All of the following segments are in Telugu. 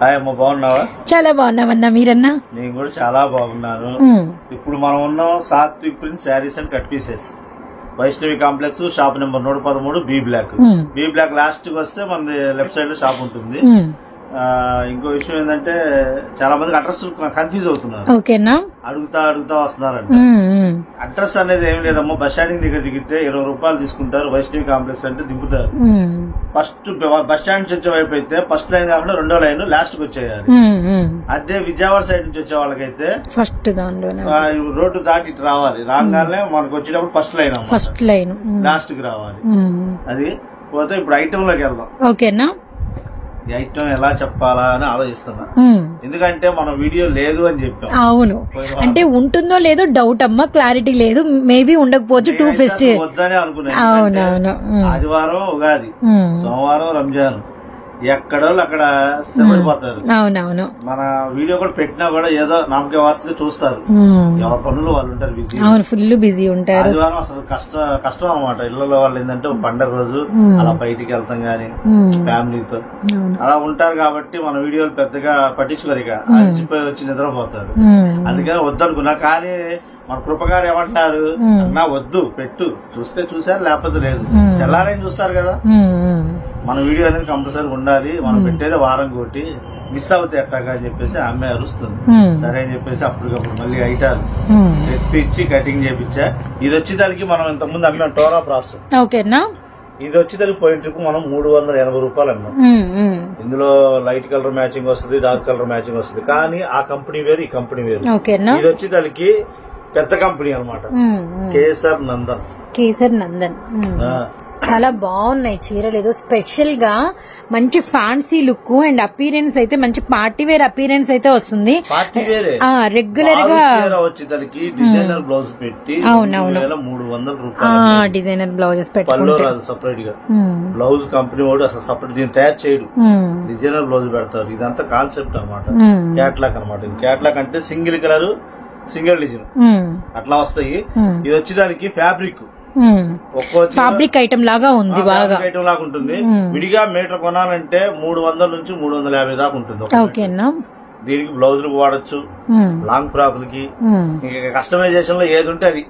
హాయ్ అమ్మ, బాగున్నావా? చాలా బాగున్నామన్నా, మీరన్నా? నేను కూడా చాలా బాగున్నాను. ఇప్పుడు మనం ఉన్నాం Sathvik prince sarees and cut pieces, Vaishnavi complex, shop number 113, B block. B block last కి వస్తే మన లెఫ్ట్ సైడ్ లో షాప్ ఉంటుంది. ఇంకో విషయం ఏంటంటే చాలా మందికి అడ్రస్ కన్ఫ్యూజ్ అవుతున్నారు. ఓకేనా, అడుగుతా వస్తున్నారంట. అడ్రస్ అనేది ఏం లేదమ్మా, బస్ స్టాండింగ్ దగ్గర దిగితే 20 రూపాయలు తీసుకుంటారు. వైష్ణవి కాంప్లెక్స్ అంటే దింపుతారు. ఫస్ట్ బస్ స్టాండ్ నుంచి వచ్చే వైపు అయితే ఫస్ట్ లైన్ కాకుండా రెండో లైన్ లాస్ట్ కి వచ్చేయాలి. అదే విజయవాడ సైడ్ నుంచి వచ్చే వాళ్ళకైతే ఫస్ట్ రోడ్డు దాటి ఇటు రావాలి. రాగానే మనకు వచ్చేటప్పుడు ఫస్ట్ లైన్ లాస్ట్ కి రావాలి. అది పోతే ఇప్పుడు ఐటమ్ లోకి వెళ్దాం. ఓకేనా, ఈ ఐటమ్ ఎలా చెప్పాలా అని ఆలోచిస్తున్నా. ఎందుకంటే మన వీడియో లేదు అని చెప్పాం. అవును, అంటే ఉంటుందో లేదో డౌట్ అమ్మా, క్లారిటీ లేదు. మేబీ ఉండకపోవచ్చు. 2 ఫెస్టివల్ వద్దనే అనుకున్నాను. అవునవును, ఆదివారం ఉగాది, సోమవారం రంజాన్, ఎక్కడో అక్కడ స్థిరపడిపోతారు. అవునవును, మన వీడియో కూడా పెట్టినా కూడా ఏదో నమ్మకే వస్తే చూస్తారు. ఎవరి పనులు వాళ్ళు ఉంటారు, బిజీ. అవును, ఫుల్ బిజీ ఉంటారు. ఆదివారం అసలు కష్టం అన్నమాట. ఇళ్లలో వాళ్ళు ఏంటంటే పండగ రోజు అలా బయటికి వెళ్తాం గానీ ఫ్యామిలీతో అలా ఉంటారు కాబట్టి మన వీడియోలు పెద్దగా పట్టించుకోరు. ఇక అలసిపోయి వచ్చి నిద్రపోతారు. అందుకని వద్దనుకున్నా. కానీ మన కృపగారు ఏమంటారు, అన్నా వద్దు పెట్టు, చూస్తే చూసారు లేకపోతే లేదు, తెల్లారైనా చూస్తారు కదా. మన వీడియో అనేది కంపల్సరీ ఉండాలి. మనం పెట్టేది వారం కోటి మిస్ అవుతాయి ఎట్టాగా అని చెప్పేసి ఆమె అరుస్తుంది. సరే అని చెప్పేసి అప్పటికప్పుడు మళ్ళీ ఐటాలు తెప్పించి కటింగ్ చేపించా. ఇది వచ్చేదానికి మనం ఇంతకుముందు అమ్మాం టోరా ప్రాసెస్. ఓకేనా, ఇది వచ్చేదానికి పోయిన ట్రిప్ మనం 380 రూపాయలు అమ్మాం. ఇందులో లైట్ కలర్ మ్యాచింగ్ వస్తుంది, డార్క్ కలర్ మ్యాచింగ్ వస్తుంది. కానీ ఆ కంపెనీ వేరు, ఈ కంపెనీ వేరు. ఇది వచ్చేదానికి పెద్ద కంపెనీ అనమాట, కేసర్ నందన్. చాలా బాగున్నాయి చీరలు. ఏదో స్పెషల్ గా మంచి ఫ్యాన్సీ లుక్ అండ్ అపీరెన్స్ అయితే మంచి పార్టీ వేర్ అపీరెన్స్ అయితే వస్తుంది. రెగ్యులర్ గా వచ్చేదానికి డిజైనర్ బ్లౌజ్ పెట్టి 300 రూపాయలు డిజైనర్ బ్లౌజెస్ పెట్టి సపరేట్ గా బ్లౌజ్ కంపెనీ వాడు అసలు సపరేట్ దీన్ని తయారు చేయడు, డిజైనర్ బ్లౌజ్ పెడతారు. ఇదంతా కాన్సెప్ట్ అనమాట, క్యాట్లాగ్ అనమాట. క్యాట్లాగ్ అంటే సింగిల్ కలర్ సింగిల్ డిజైన్ అట్లా వస్తాయి. ఇది వచ్చేదానికి ఫ్యాబ్రిక్ ఐటమ్ లాగా ఉంది, బాగా ఐటమ్ లాగా ఉంటుంది. విడిగా మీటర్ కొనాలంటే 300 నుంచి 350 దాకా ఉంటుంది. ఓకేనా, దీనికి బ్లౌజులకు వాడచ్చు, లాంగ్ ఫ్రాకులకి, ఇంకా కస్టమైజేషన్ లో ఏది ఉంటే అది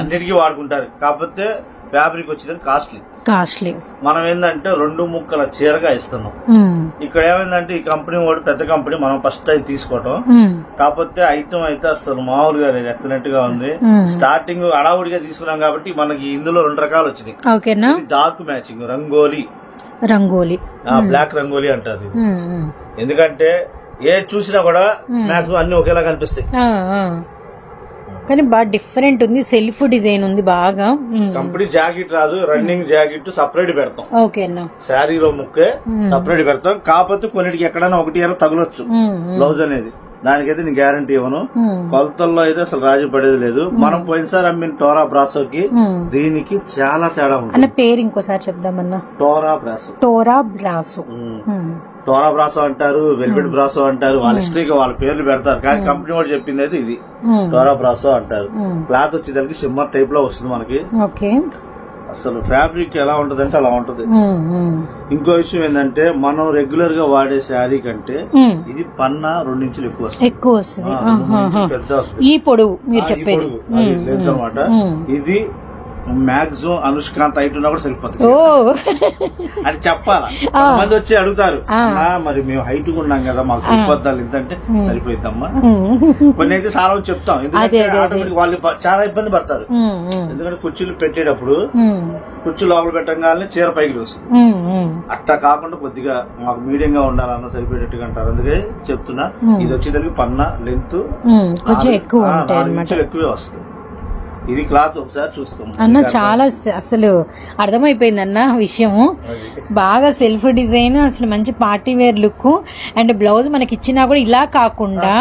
అన్నిటికీ వాడుకుంటారు. కాకపోతే ఫ్యాబ్రిక్ వచ్చేది కాస్ట్లీ. మనం ఏంటంటే 2 ముక్కల చీరగా ఇస్తున్నాం. ఇక్కడ ఏమైందంటే ఈ కంపెనీ వాడు పెద్ద కంపెనీ, మనం ఫస్ట్ టైం తీసుకోవటం. కాకపోతే ఐటమ్ అయితే అసలు మామూలుగా లేదు, ఎక్సలెంట్ గా ఉంది. స్టార్టింగ్ అడావుడిగా తీసుకున్నాం కాబట్టి మనకి ఇందులో 2 రకాలు వచ్చినాయి. ఓకేనా, dark matching rangoli, black rangoli అంటారు. ఎందుకంటే ఏ చూసినా కూడా మ్యాక్సిమం అన్ని ఒకేలా కనిపిస్తాయి. కానీ బాగా డిఫరెంట్ ఉంది, సెల్ఫ్ డిజైన్ ఉంది బాగా. కంపెనీ జాకెట్ రాదు, రన్నింగ్ జాకెట్ సపరేట్ పెడతాం. ఓకేనా, శారీలో ముక్కే సపరేట్ పెడతాం. కాకపోతే కొన్నిటికి ఎక్కడైనా 1 తగలొచ్చు బ్లౌజ్ అనేది. దానికైతే నేను గ్యారంటీ ఇవ్వను. కొలతల్లో అయితే అసలు రాజీ పడేది లేదు. మనం పోయినసారి అమ్మిన టోరా బ్రాసోకి దీనికి చాలా తేడా ఉంటుంది. పేరు ఇంకోసారి చెప్దామన్నా, టోరా బ్రాసో అంటారు, వెల్వెట్ బ్రాసో అంటారు. వాళ్ళ హిస్టరీగా వాళ్ళ పేర్లు పెడతారు. కానీ కంపెనీ వాడు చెప్పింది అయితే ఇది టోరా బ్రాసో అంటారు. క్లాత్ వచ్చేదానికి షిమ్మర్ టైప్ లో వస్తుంది మనకి. అసలు ఫ్యాబ్రిక్ ఎలా ఉంటదంటే అలా ఉంటది. ఇంకో విషయం ఏంటంటే మనం రెగ్యులర్ గా వాడే శారీ కంటే ఇది పన్నా 2 ఇంచులు ఎక్కువ వస్తుంది. పెద్ద వస్తుంది ఈ పొడవు మీరు చెప్పేది లేదన్నమాట. ఇది మాక్సిమం అనుష్కాంత్ హైట్ ఉన్నా కూడా సరిపోతుంది అని చెప్పాలా. మంది వచ్చి అడుగుతారు, మరి మేము హైట్ ఉన్నాం కదా మాకు సరిపోద్దాలు ఇంతంటే సరిపోయిద్దమ్మా. కొన్ని అయితే చాలా చెప్తాం, ఎందుకంటే ఆటోమేటిక్ వాళ్ళు చాలా ఇబ్బంది పడతారు. ఎందుకంటే కుర్చీలు పెట్టేటప్పుడు కుర్చీ లోపల పెట్టగానే చీర పైకి వస్తుంది. అట్టా కాకుండా కొద్దిగా మాకు మీడియం గా ఉండాలన్న సరిపోయేటట్టుగా అంటారు. అందుకే చెప్తున్నా, ఇది వచ్చేదానికి పన్నా లెంత్ ఎక్కువే వస్తుంది. ఇది క్లాత్ ఒకసారి చూస్తాం అన్న, చాలా అసలు అర్థమైపోయింది అన్న విషయము. బాగా సెల్ఫ్ డిజైన్, అసలు మంచి party wear look. And blouse మనకి ఇచ్చినా కూడా ఇలా కాకుండా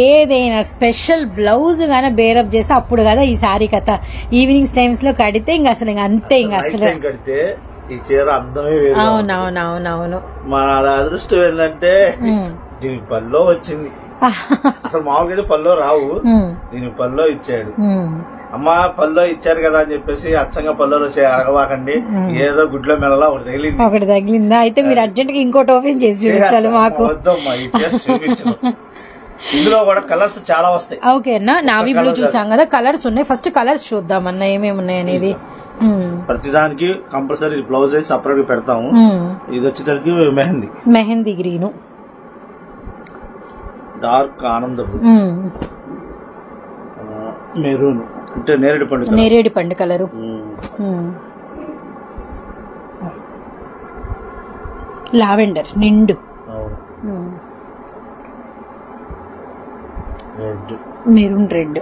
ఏదైనా స్పెషల్ బ్లౌజ్ గానే బేరప్ చేస్తే అప్పుడు కదా ఈ సారీ కథ. ఈవినింగ్స్ టైమ్స్ లో కడితే ఇంకా అసలు అంతే, ఇంకా అసలు ఈ చీర అందమే. అవునవునవునవును, మన అదృష్టం ఏంటంటే దీనికి పల్లో వచ్చింది. అసలు మామూలుగా పల్లో రావు, దీనికి పల్లో ఇచ్చాడు. అమ్మ పల్లో ఇచ్చారు కదా అని చెప్పేసి అచ్చంగా పల్లోలు వచ్చి అడగవాకండి, ఏదో గుడ్లో మెల్లలా ఒకటి తగిలిందా? అయితే మీరు అర్జెంట్ గా ఇంకోటి ఓపెన్ చేసి చూపించాలి మాకు. వద్దమ్మా, చూపించను. ఇందులో కూడా కలర్స్ చాలా వస్తాయి. ఓకేనా, నావీ బ్లూ చూసాం కదా, కలర్స్ ఉన్నాయి. ఫస్ట్ కలర్స్ చూద్దామన్నా ఏమేమి ఉన్నాయి అనేది. ప్రతిదానికి కంపల్సరీ బ్లౌజ్ అయితే సపరేట్ గా పెడతాము. ఇది వచ్చేసరికి మెహందీ గ్రీన్, డార్క్ ఆనందపు, మెరూన్ అంటే నేరేడు పండు కలరు, లావెండర్ నిండు, మెరూన్ రెడ్,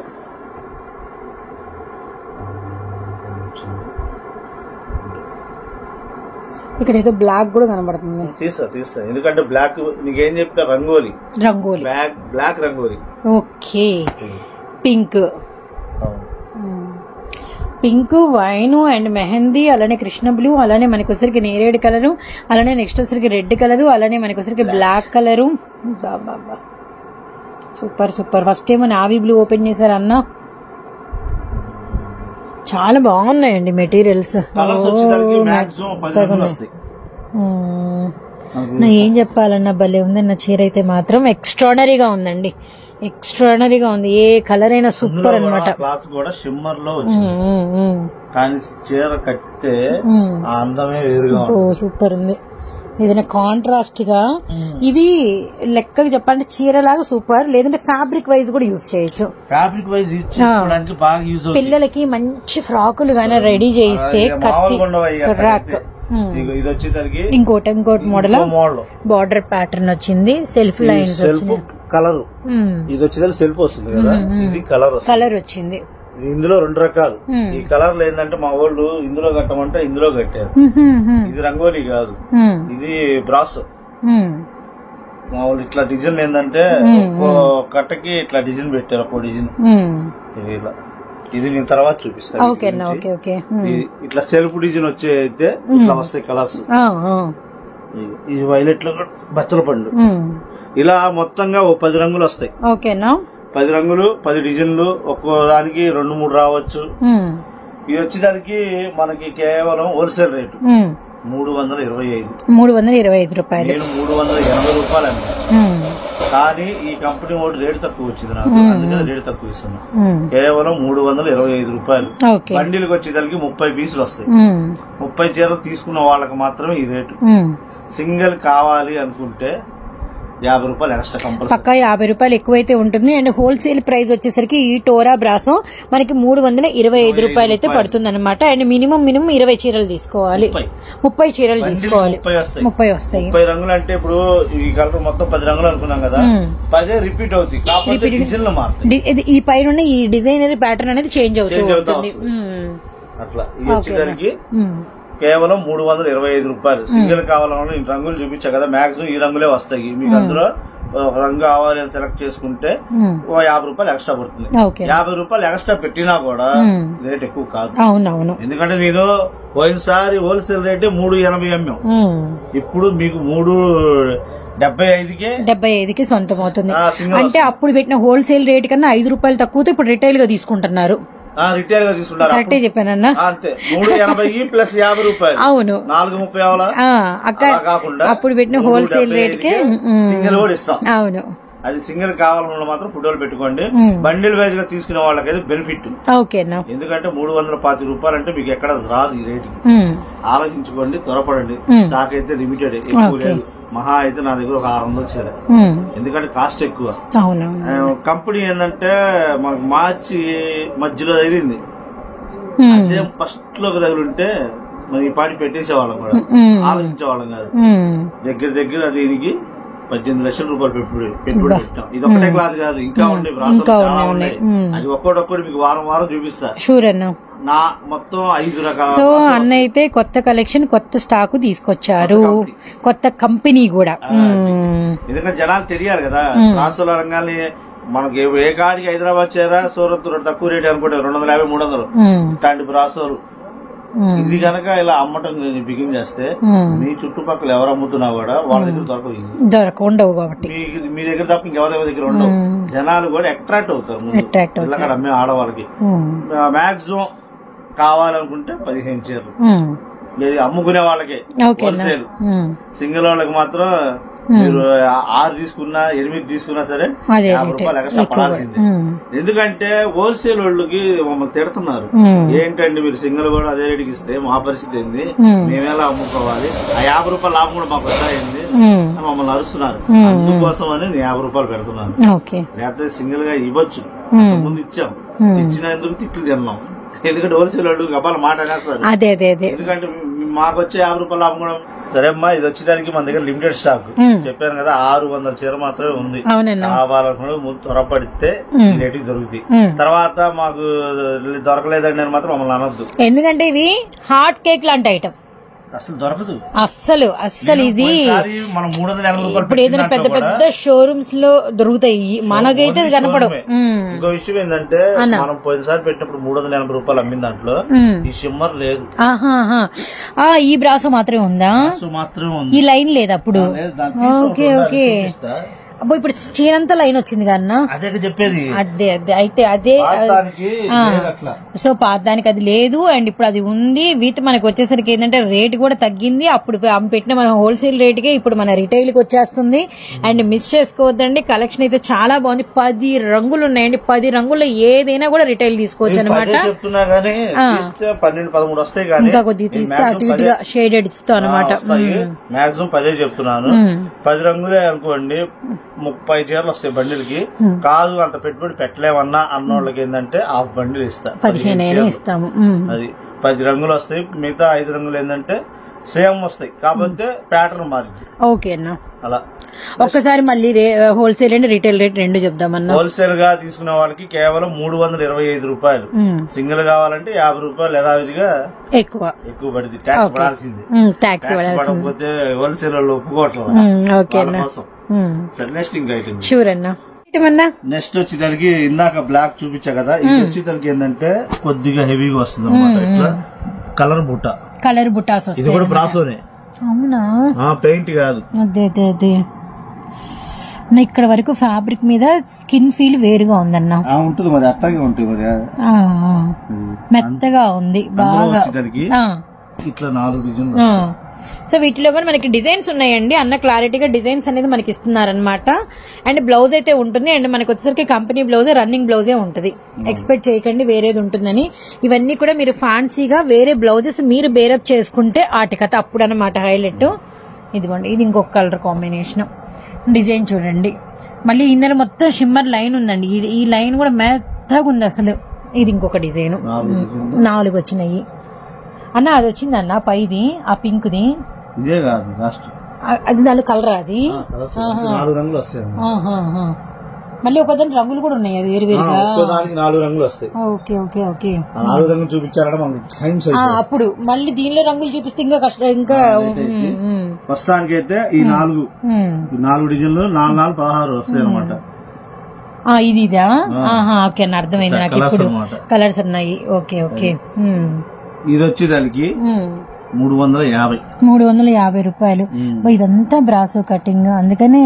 ఇక్కడ ఏదో బ్లాక్ కూడా కనబడుతుంది. తీస్తా ఎందుకంటే బ్లాక్ నీకేం చెప్తా, rangoli black rangoli. Okay, pink, wine and mehndi, అలానే కృష్ణ బ్లూ, అలానే మనకి వచ్చరికి నేరేడు కలరు, అలానే నెక్స్ట్ వచ్చరికి రెడ్ కలరు, అలానే మనకి వచ్చరికి బ్లాక్ కలరు. బాబా సూపర్ సూపర్. ఫస్ట్ ఏమో నావీ బ్లూ ఓపెన్ చేశారు అన్న, చాలా బాగున్నాయండి మెటీరియల్స్. నా ఏం చెప్పాలన్నా భలే ఉందన్న చీర అయితే మాత్రం ఎక్స్ట్రాడనరీగా ఉందండి, ఎక్స్ట్రాడనరీగా ఉంది. ఏ కలర్ అయినా సూపర్ అన్నమాట. క్లాత్ కూడా షిమ్మర్ లో వచ్చింది, కానీ చీర కట్టితే అందమే వేరుగా సూపర్ ఉంది. ఏదైనా కాంట్రాస్ట్ గా ఇవి లెక్కగా చెప్పాలంటే చీరలాగా సూపర్, లేదంటే ఫ్యాబ్రిక్ వైజ్ కూడా యూజ్ చేయొచ్చు. ఫ్యాబ్రిక్ వైజ్ యూజ్ చేసుకోవడానికి బాగా యూజ్ అవుతుంది. పిల్లలకి మంచి ఫ్రాకులు గానీ రెడీ చేయిస్తే కత్తి రాక్. ఇది వచ్చేసరికి ఇంకోటి మోడల్ బార్డర్ ప్యాటర్న్ వచ్చింది, సెల్ఫ్ లైన్స్ కలర్. ఇది వచ్చేసరికి సెల్ఫ్ వస్తుంది కదా, ఇది కలర్ వచ్చింది. ఇందులో 2 రకాలు. ఈ కలర్లు ఏంటంటే మా వాళ్ళు ఇందులో కట్టమంటే ఇందులో కట్టారు. ఇది రంగోలీ కాదు, ఇది బ్రాసో. మా వాళ్ళు ఇట్లా డిజైన్ ఏంటంటే కట్టకి ఇట్లా డిజైన్ పెట్టారు, ఒక డిజైన్. ఇది నేను తర్వాత చూపిస్తాను. ఇట్లా సెల్ఫ్ డిజైన్ వచ్చే అయితే ఇట్లా వస్తాయి కలర్స్. ఇది వైలెట్ లో బచ్చల పండు. ఇలా మొత్తంగా 10 రంగులు వస్తాయి. ఓకేనా, 10 రంగులు 10 డిజైన్లు, ఒక్కో దానికి 2-3 రావచ్చు. ఇది వచ్చేదానికి మనకి కేవలం హోల్సేల్ రేటు 325 రూపాయలు. నేను 380 రూపాయలు అన్నా, కానీ ఈ కంపెనీ ఓటు రేటు తక్కువ వచ్చింది నాకు, అందుకని రేటు తక్కువ ఇస్తున్నా. కేవలం 325 రూపాయలు. బండిలకు వచ్చేదానికి 30 పీసులు వస్తాయి. 30 చీరలు తీసుకున్న వాళ్ళకి మాత్రమే ఈ రేటు. సింగిల్ కావాలి అనుకుంటే 50 రూపాయలు ఎక్స్ట్రా కంపల్సరీ, పక్కా 50 రూపాయలు ఎక్కువైతే ఉంటుంది. అండ్ హోల్సేల్ ప్రైస్ వచ్చేసరికి ఈ టోరా బ్రాసో మనకి 325 రూపాయలు అయితే పడుతుంది అనమాట. అండ్ మినిమం 20 చీరలు తీసుకోవాలి, 30 చీరలు తీసుకోవాలి, 30 వస్తాయి. 30 రంగులు అంటే ఇప్పుడు ఈ కలర్ మొత్తం 10 రంగులు అనుకున్నాం కదా, 10 రిపీట్ అవుతాయి, కాకపోతే డిజైన్లు మారుతాయి. ఈ పైన ఈ డిజైనరీ ప్యాటర్న్ అనేది చేంజ్ అవుతుంది అట్లా. ఈ వచ్చేసరికి కేవలం 325 రూపాయలు. సింగిల్ కావాలన్నా ఈ రంగులు చూపించా కదా, మాక్సిమం ఈ రంగులే వస్తాయి మీకు. అందులో ఒక రంగు కావాలి అని సెలెక్ట్ చేసుకుంటే 50 రూపాయలు ఎక్స్ట్రా పడుతుంది. 50 రూపాయలు ఎక్స్ట్రా పెట్టినా కూడా రేట్ ఎక్కువ కాదు. ఎందుకంటే నేను పోయినసారి హోల్సేల్ రేటే 380 అమ్మాం, ఇప్పుడు మీకు 375కి సొంతం అవుతుంది. అంటే అప్పుడు పెట్టిన హోల్సేల్ రేట్ కన్నా 5 రూపాయలు తక్కువతో ఇప్పుడు రిటైల్ గా తీసుకుంటున్నారు. రిటైల్ గా తీసుకుంటారు. కరెక్టే చెప్పానన్నా, అంతే. 380 ప్లస్ 50 రూపాయలు. అవును, 430 కాకుండా అప్పుడు పెట్టిన హోల్సేల్ రేట్ కి సింగిల్ కూడా ఇస్తాం. అవును, అది సింగిల్ కావాలన్న మాత్రం ఫోటోలు పెట్టుకోండి. బండిల్ వైజ్ గా తీసుకునే వాళ్ళకైతే బెనిఫిట్. ఓకేనా, ఎందుకంటే 325 రూపాయలు అంటే మీకు ఎక్కడ రాదు ఈ రేటుకి. ఆలోచించుకోండి, త్వరపడండి. స్టాక్ అయితే లిమిటెడ్, ఎక్కువ లేదు. మహా అయితే నా దగ్గర ఒక 600 చీర, ఎందుకంటే కాస్ట్ ఎక్కువ. కంపెనీ ఏంటంటే మనకు మార్చి మధ్యలో తగిలింది, అదే ఫస్ట్ లో తగిలింటే మరి ఈ పాటి పెట్టేసేవాళ్ళం కూడా, ఆలోచించేవాళ్ళం కాదు. దగ్గర దీనికి 18 లక్షల రూపాయలు పెట్టుబడి పెట్టాం. ఇది ఒకటే క్లాత్ కాదు, ఇంకా ఉండే బ్రాసోలు చాలా ఉన్నాయి. అది ఒక్కొక్కటి మీకు వారం చూపిస్తా. షూర్ అన్న, నా మొత్తం 5 రకాల. సో అన్న అయితే కొత్త కలెక్షన్, కొత్త స్టాక్ తీసుకొచ్చారు, కొత్త కంపెనీ కూడా. ఎందుకంటే జనాలు తెలియాలి కదా, బ్రాసోల రంగాన్ని మనకి ఏ కాడికి హైదరాబాద్ చేరా సూరత్ తక్కువ రేట్ అనుకుంటే 250-300 ఇట్లాంటి బ్రాసోలు ఇది కనుక ఇలా అమ్మటం బిగిన్ చేస్తే మీ చుట్టుపక్కల ఎవరు అమ్ముతున్నా కూడా వాళ్ళ దగ్గర దొరకవు ఉండవు కాబట్టి మీ దగ్గర తప్ప ఇంకెవరి దగ్గర ఉండవు. జనాలు కూడా అట్రాక్ట్ అవుతారు ముందు అక్కడ అమ్మే ఆడవాళ్ళకి. మాక్సిమం కావాలనుకుంటే 15 చీరలు అమ్ముకునే వాళ్ళకి హోల్సేల్. సింగిల్ వాళ్ళకి మాత్రం మీరు 6 తీసుకున్నా 8 తీసుకున్నా సరే 50 రూపాయలు ఎక్స్ట్రా పడాల్సిందే. ఎందుకంటే హోల్సేల్ వాళ్ళకి మమ్మల్ని తిడుతున్నారు, ఏంటండి మీరు సింగిల్ కూడా అదే రేటుకి ఇస్తే మా పరిస్థితి ఏంది, మేమేలా అమ్ముకోవాలి, ఆ 50 రూపాయలు లాభం కూడా మాకు వస్తాయింది అని మమ్మల్ని అరుస్తున్నారు. అందుకోసం అని నేను 50 రూపాయలు పెడుతున్నాను. లేకపోతే సింగిల్ గా ఇవ్వచ్చు, ముందు ఇచ్చాం, ఇచ్చినందుకు తిట్లు తిన్నాం. ఎందుకంటే హోల్సేల్ వాళ్ళు గబాల మాట అనేస్తారు. ఎందుకంటే మాకు వచ్చే 50 రూపాయలు లాభం కూడా. సరే అమ్మా, ఇది వచ్చేదానికి మన దగ్గర లిమిటెడ్ స్టాక్ చెప్పాను కదా, 600 చీర మాత్రమే ఉంది. కావాలనుకున్న ముందు త్వరపడితే ఈ రేటుకి దొరుకుతాయి. తర్వాత మాకు దొరకలేదండి అని మాత్రం మమ్మల్ని అనొద్దు. ఎందుకంటే ఇవి హాట్ కేక్ లాంటి ఐటమ్, అసలు దొరకదు. అస్సలు ఇది మనం 380 రూపాయలు ఇప్పుడు ఏదైనా పెద్ద పెద్ద షోరూమ్స్ లో దొరుకుతాయి, మనకైతే దొరకదు. ఇంకో విషయం ఏంటంటే మనం పోయినసారి పెట్టినప్పుడు 380 రూపాయలు అమ్మిన దాంట్లో ఈ షిమ్మర్ లేదు. ఈ బ్రాసో మాత్రమే ఉందా? మాత్రమే ఉంది, ఈ లైన్ లేదు అప్పుడు. Okay okay. అబ్బో ఇప్పుడు చీరంతా లైన్ వచ్చింది కన్నా, అదే చెప్పేది. అదే సో పాతానికి అది లేదు, అండ్ ఇప్పుడు అది ఉంది. వీటి మనకి వచ్చేసరికి ఏంటంటే రేట్ కూడా తగ్గింది. అప్పుడు పెట్టిన మన హోల్సేల్ రేటుకే ఇప్పుడు మన రిటైల్ కి వచ్చేస్తుంది. అండ్ మిస్ చేసుకోవద్దండి, కలెక్షన్ అయితే చాలా బాగుంది. 10 రంగులు ఉన్నాయండి, 10 రంగుల్లో ఏదైనా కూడా రిటైల్ తీసుకోవచ్చు అనమాట. ఇంకా కొద్దిగా తీస్తే అటు ఇటుగా షేడెడ్ ఇస్తాం అనమాట. మాక్సిమం 10 చెప్తున్నాను. 10 రంగులే అనుకోండి, 30 చీరలు వస్తాయి బండిల్కి. కాదు అంత పెట్టుబడి పెట్టలేమన్నా అన్నోళ్ళకి ఏంటంటే హాఫ్ బండిల్ ఇస్తా, 15 ఇస్తాము. అది 10 రంగులు వస్తాయి. మిగతా 5 రంగులు ఏంటంటే సేమ్ వస్తాయి, కాకపోతే ప్యాటర్న్ మారింది. ఓకే అన్న, అలా ఒక్కసారి మళ్ళీ హోల్సేల్ అండ్ రిటైల్ రేట్ రెండు చెప్దామన్నా. హోల్సేల్ గా తీసుకునే వాళ్ళకి కేవలం 325 రూపాయలు, సింగిల్ కావాలంటే 50 రూపాయలు యథావిధిగా ఎక్కువ పడింది. ట్యాక్స్ పడాల్సింది, ట్యాక్స్ పడకపోతే హోల్సేల్ వాళ్ళు ఒప్పుకోవట్లేదు. నెక్స్ట్ ఇంకా ఐటమ్ షూర్ అన్నా. నెక్స్ట్ వచ్చేదానికి ఇందాక బ్లాక్ చూపించా కదా, ఇది వచ్చేదానికి ఏంటంటే కొద్దిగా హెవీగా వస్తుంది అనమాట. ఇట్లా కలర్ బుట్టాస్ వస్తాయి. ఇది కూడా బ్రాసోనే. అవునా? పెయింట్ కాదు. అదే ఇక్కడ వరకు ఫ్యాబ్రిక్ మీద స్కిన్ ఫీల్ వేరుగా ఉందన్న. ఉంటుంది మరి, అట్లాగే ఉంటుంది మరి, మెత్తగా ఉంది బాగా. ఇట్లా 4 డిజైన్లు. సో వీటిలో కూడా మనకి డిజైన్స్ ఉన్నాయండి. అన్న క్లారిటీగా డిజైన్స్ అనేది మనకి ఇస్తున్నారనమాట. అండ్ బ్లౌజ్ అయితే ఉంటుంది, అండ్ మనకి వచ్చేసరికి కంపెనీ బ్లౌజ్, రన్నింగ్ బ్లౌజే ఉంటుంది. ఎక్స్పెక్ట్ చేయకండి వేరేది ఉంటుందని. ఇవన్నీ కూడా మీరు ఫ్యాన్సీగా వేరే బ్లౌజెస్ మీరు బేరప్ చేసుకుంటే ఆటికత అప్పుడు అనమాట హైలైట్. ఇదిగోండి, ఇది ఇంకొక కలర్ కాంబినేషన్. డిజైన్ చూడండి, మళ్ళీ ఇన్నర్ మొత్తం షిమ్మర్ లైన్ ఉందండి. ఈ లైన్ కూడా మెత్తగా ఉంది అసలు. ఇది ఇంకొక డిజైన్, 4 వచ్చినాయి అన్న. అది వచ్చిందన్న పైది, ఆ పింక్ ది. ఇదే కాదు లాస్ట్, అది 4 కలర్. అది 4 రంగులు వస్తాయి. మళ్ళీ ఒకదాని రంగులు కూడా ఉన్నాయి వేరువేరుగా. 4 రంగులు వస్తాయి. Okay okay okay. 4 రంగులు చూపించాలంటే అప్పుడు మళ్ళీ దీనిలో రంగులు చూపిస్తే ఇంకా కష్టం. ఇంకా ప్రస్తుతానికి అయితే ఈ 4 డిజైన్లు 4 16 వస్తాయి అనమాట. ఇదా? ఓకే అన్న, అర్థమైంది నాకు. ఇప్పుడు కలర్స్ ఉన్నాయి. Okay okay. ఇది వచ్చేదానికి 350 రూపాయలు. ఇదంతా బ్రాసో కటింగ్, అందుకనే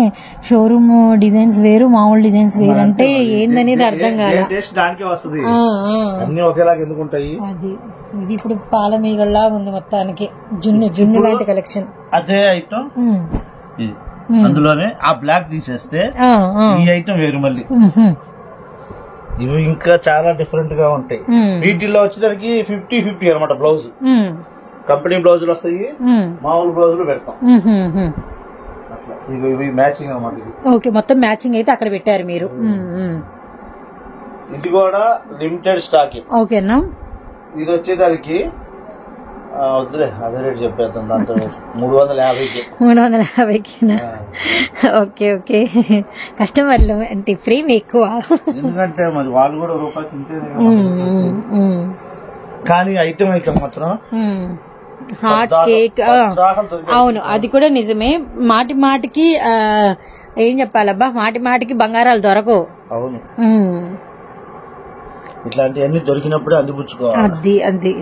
షోరూమ్ డిజైన్స్ వేరు, మామూలు డిజైన్స్ వేరు. అంటే ఏందనేది అర్థం కాదు. అది ఇది ఇప్పుడు పాలమీగల్లాగా ఉంది మొత్తానికి. జున్ను లాంటి కలెక్షన్. అదే ఐటమ్ అందులోనే ఆ బ్లాక్ తీసేస్తే ఈ ఐటమ్ వేరు. మళ్ళీ ఇవి ఇంకా చాలా డిఫరెంట్ గా ఉంటాయి. వీటిల్లో వచ్చేసరికి 50-50 అనమాట. బ్లౌజ్ కంపెనీ బ్లౌజులు వస్తాయి, మామూలు బ్లౌజులు పెడతాం. ఇవి మ్యాచింగ్ అనమాట. ఓకే, మొత్తం మ్యాచింగ్ అయితే అక్కడ పెట్టారు మీరు. ఇది కూడా లిమిటెడ్ స్టాక్. ఓకేనా? ఇది వచ్చేదానికి వద్దులే, అదే రేట్ చెప్పేద్దాం. దాంట్లో 350కి. Okay okay. కస్టమర్లు అంటే ఫ్రేమ్ ఎక్కువ, ఎందుకంటే మరి వాళ్ళు కూడా రూపాయి తింటేనే. కానీ ఐటమ్ అయితే మాత్రం హాట్ కేక్. అవును, అది కూడా నిజమే. మాటి మాటికి ఏం చెప్పాలబ్బా, మాటి మాటికి బంగారాలు దొరకవు. అవును, ఇట్లాంటివన్నీ దొరికినప్పుడే అందిపుచ్చుకోవాలి. అది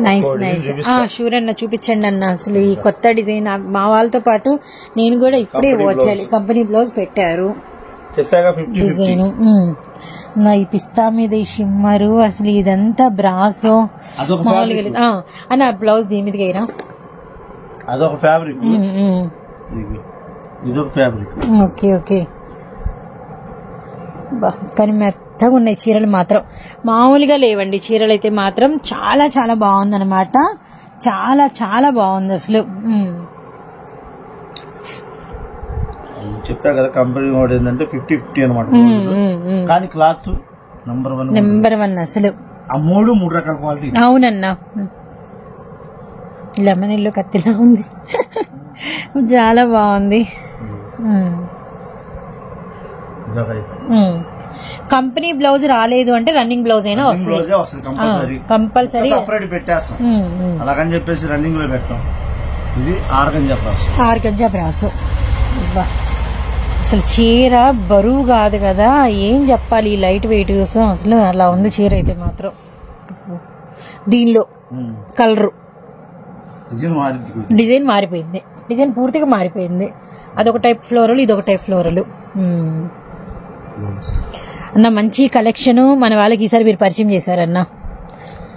నైస్ నైస్. షూర్ అన్న, చూపించండి అన్న. అసలు ఈ కొత్త డిజైన్ మా వాళ్ళతో పాటు నేను కూడా ఇప్పుడే వచ్చాలి. కంపెనీ బ్లౌజ్ పెట్టారు చెప్పాక 50-50. డిజైన్. నా ఈ పిస్తా మీద ఈ షిమ్మరు, అసలు ఇదంతా బ్రాసో మామూలుగా లేదు. అన్న బ్లౌజ్ దీని మీదకి అయినా అదొక ఫ్యాబ్రిక్, ఇదొక ఫ్యాబ్రిక్. Okay okay. కానీ మెత్తగా ఉన్నాయి చీరలు మాత్రం, మామూలుగా లేవండి చీరలు అయితే మాత్రం. చాలా చాలా బాగుంది అనమాట, చాలా చాలా బాగుంది అసలు. చెప్పా కదా కంపెనీ వాడు ఏంటంటే 50-50 అనమాట. కానీ క్లాత్ నెంబర్ వన్ అసలు. ఆ మూడు రకాల క్వాలిటీ. అవునన్నా, లెమన్ ఎల్లో కత్తిలా ఉంది. చాలా బాగుంది. కంపెనీ బ్లౌజ్ రాలేదు అంటే రన్నింగ్ బ్లౌజ్ అయినా వస్తుంది కంపల్సరీ. పెట్టేస్తాం అలాగని చెప్పేసి రన్నింగ్ లో పెట్టాం. ఇది ఆర్గంజా బ్రాసో. అసలు చీర బరువు కాదు కదా, ఏం చెప్పాలి, ఈ లైట్ వెయిట్ కోసం అసలు అలా ఉంది చీర అయితే మాత్రం. దీనిలో కలరు డిజైన్ మారిపోయింది, డిజైన్ పూర్తిగా మారిపోయింది. అదొక టైప్ ఫ్లోరల్, ఇదొక టైప్ ఫ్లోరల్. అన్న మంచి కలెక్షన్ మన వాళ్ళకి ఈసారి మీరు పరిచయం చేశారన్న,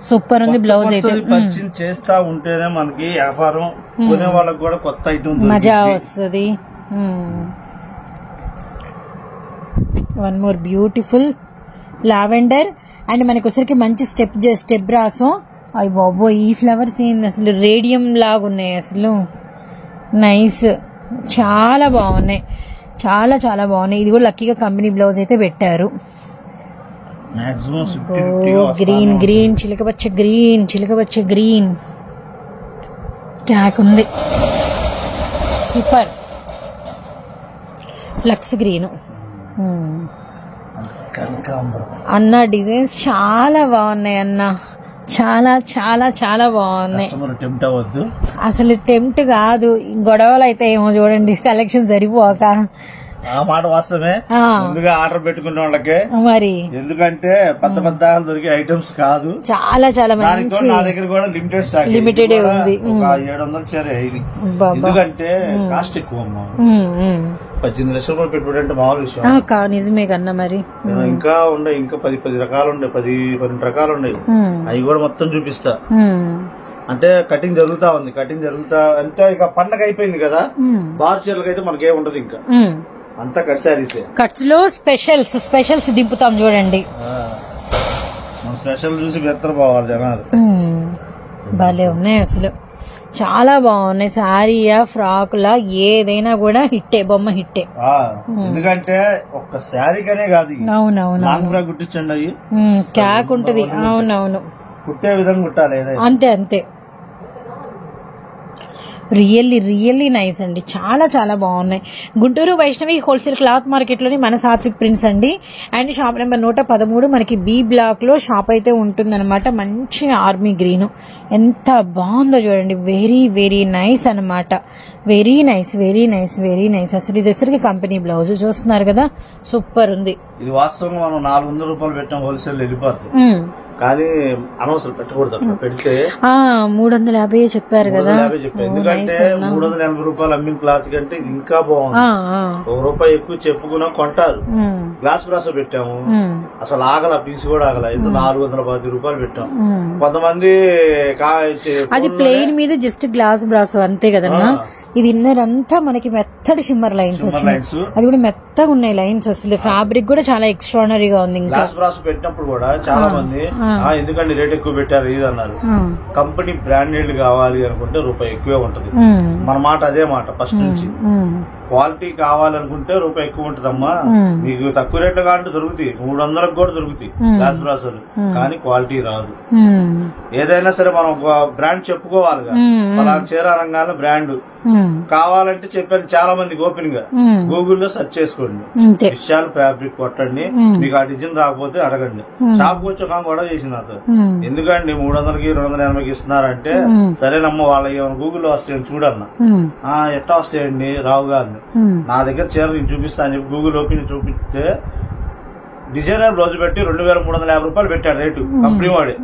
సూపర్ ఉంది. బ్లౌజ్ అయితే పరిచయం చేస్తా ఉంటేనే మనకి వ్యాపారం, కొనే వాళ్ళకి కూడా కొత్త ఐటమ్ మజా వస్తుంది. One more beautiful lavender and మనకి ఒకసారికి మంచి స్టెప్ బ్రాసో. అయ్యి బాబో, ఈ ఫ్లవర్స్ ఏంది అసలు రేడియం లాగా ఉన్నాయి అసలు. నైస్, చాలా బాగున్నాయి, చాలా చాలా బాగున్నాయి. ఇది కూడా లక్కీగా కంపెనీ బ్లౌజ్ అయితే పెట్టారు. గ్రీన్ గ్రీన్ చిలకపచ్చ గ్రీన్, చిలకపచ్చ గ్రీన్ ట్యాక్ ఉంది. సూపర్. లక్స్ గ్రీన్ అన్న. డిజైన్స్ చాలా బాగున్నాయి అన్న, చాలా చాలా చాలా బాగున్నాయి. అసలు టెంప్ట్ కాదు, గొడవలు అయితే ఏమో చూడండి, కలెక్షన్ సరిపోక. ఆ మాట వాస్తవమే. ముందుగా ఆర్డర్ పెట్టుకున్న వాళ్ళకే మరి, ఎందుకంటే పెద్ద దొరికే ఐటమ్స్ కాదు, చాలా చాలా మంచి. నా దగ్గర కూడా లిమిటెడ్ ఉంది. 700 చీర ఇది, ఎందుకంటే కాస్ట్ ఎక్కువ అమ్మా. 18 లక్షలు కూడా పెట్టుబడి అంటే మామూలు విషయం నిజమే కన్నా. మరి ఇంకా ఉన్నాయి, ఇంకా 10 రకాలు ఉన్నాయి, 12 రకాలు ఉన్నాయి. అవి కూడా మొత్తం చూపిస్తా. అంటే కటింగ్ జరుగుతా ఉంది, కటింగ్ జరుగుతా అంటే ఇక పండగ అయిపోయింది కదా. బార్ చీరలకు అయితే మనకేం ఉండదు, ఇంకా అంతా కట్ శారీసే. కట్స్ లో స్పెషల్స్ దింపుతాం చూడండి. మన స్పెషల్ చూసి బెత్తర పోవాలి జనాలు. భలే ఉన్నాయి అసలు, చాలా బాగున్నాయి. శారీయా ఫ్రాక్లా ఏదైనా కూడా హిట్టే, బొమ్మ హిట్టే. ఎందుకంటే ఒక్క శారీకనే కాదు, అవునవును, లాంగ్ ఫ్రాక్ కుట్టించండి, అవి క్యాక్ ఉంటది. అవునవును, కుట్టే విధంగా కుట్టాలి, అంతే అంతే. రియల్లీ నైస్ అండి, చాలా చాలా బాగున్నాయి. Guntur Vaishnavi wholesale cloth market లోని మన సాత్విక్ ప్రింట్స్ అండి. అండ్ షాప్ నెంబర్ 113 మనకి బి బ్లాక్ లో షాప్ అయితే ఉంటుందన్నమాట. మంచి ఆర్మీ గ్రీన్, ఎంత బాగుందో చూడండి. వెరీ వెరీ నైస్ అనమాట. Very nice. అసలు ఇది వచ్చరికి కంపెనీ బ్లౌజ్ చూస్తున్నారు కదా, సూపర్ ఉంది. ఇది వాస్తవంగా మనం 400 రూపాయలు పెట్టాం, హోల్సేల్ వెళ్ళిపోతుంది. కానీ అనవసరం పెట్టకూడదు, పెడితే 350 చెప్పారు కదా. ఎందుకంటే 380 రూపాయలు అమ్మిన క్లాత్ కంటే ఇది ఇంకా బాగుంది. ₹1 ఎక్కువ చెప్పుకున్నా కొంటారు. గ్లాస్ బ్రాసో పెట్టాము, అసలు ఆగల, పీస్ కూడా ఆగల. ఇది 410 రూపాయలు పెట్టాం. కొంతమంది అది ప్లెయిన్ మీద జస్ట్ గ్లాస్ బ్రాసో అంతే కదన్నా. ఇది ఇన్నర్ అంతా మనకి మెత్తడి షిమ్మర్ లైన్స్ వచ్చినాయి, అది కూడా మెత్తగా ఉన్నాయి లైన్స్. అసలు ఫ్యాబ్రిక్ కూడా చాలా ఎక్స్ట్రానరీగా ఉంది. ఇంకా గ్లాస్ బ్రాసో పెట్టినప్పుడు కూడా చాలా మంది ఎందుకంటే రేట్ ఎక్కువ పెట్టారు ఇది అన్నారు. కంపెనీ బ్రాండెడ్ కావాలి అనుకుంటే ₹1 ఎక్కువే ఉంటది. మన మాట అదే మాట ఫస్ట్ నుంచి. క్వాలిటీ కావాలనుకుంటే ₹1 ఎక్కువ ఉంటదమ్మా. మీకు తక్కువ రేట్లు కావాలంటే దొరుకుతాయి, 300కు కూడా దొరుకుతాయి గ్లాస్ బ్రాసోలు, కానీ క్వాలిటీ రాదు. ఏదైనా సరే మనం ఒక బ్రాండ్ చెప్పుకోవాలి, మన చీర రంగాల బ్రాండ్ కావాలంటే చెప్పాను చాలా మంది. ఓపెన్ గా గూగుల్లో సెర్చ్ చేసుకోండి, విషయాలు ఫ్యాబ్రిక్ కొట్టండి, మీకు ఆ డిజైన్ రాకపోతే అడగండి. షాప్ వచ్చి ఒక గొడవ చేసింది నాతో, ఎందుకండి 300కి 280కి ఇస్తున్నారంటే, సరేనమ్మ వాళ్ళ గూగుల్లో వస్తాయని చూడన్నా. ఎట్టా వస్తాయండి, రావుగా అంది. నా దగ్గర చీర నేను చూపిస్తా అని చెప్పి గూగుల్ ఓపెన్ చూపిస్తే డిజైనర్ బ్లౌజ్ పెట్టి 2350 రూపాయలు పెట్టాడు రేటు కంపెనీ వాడే.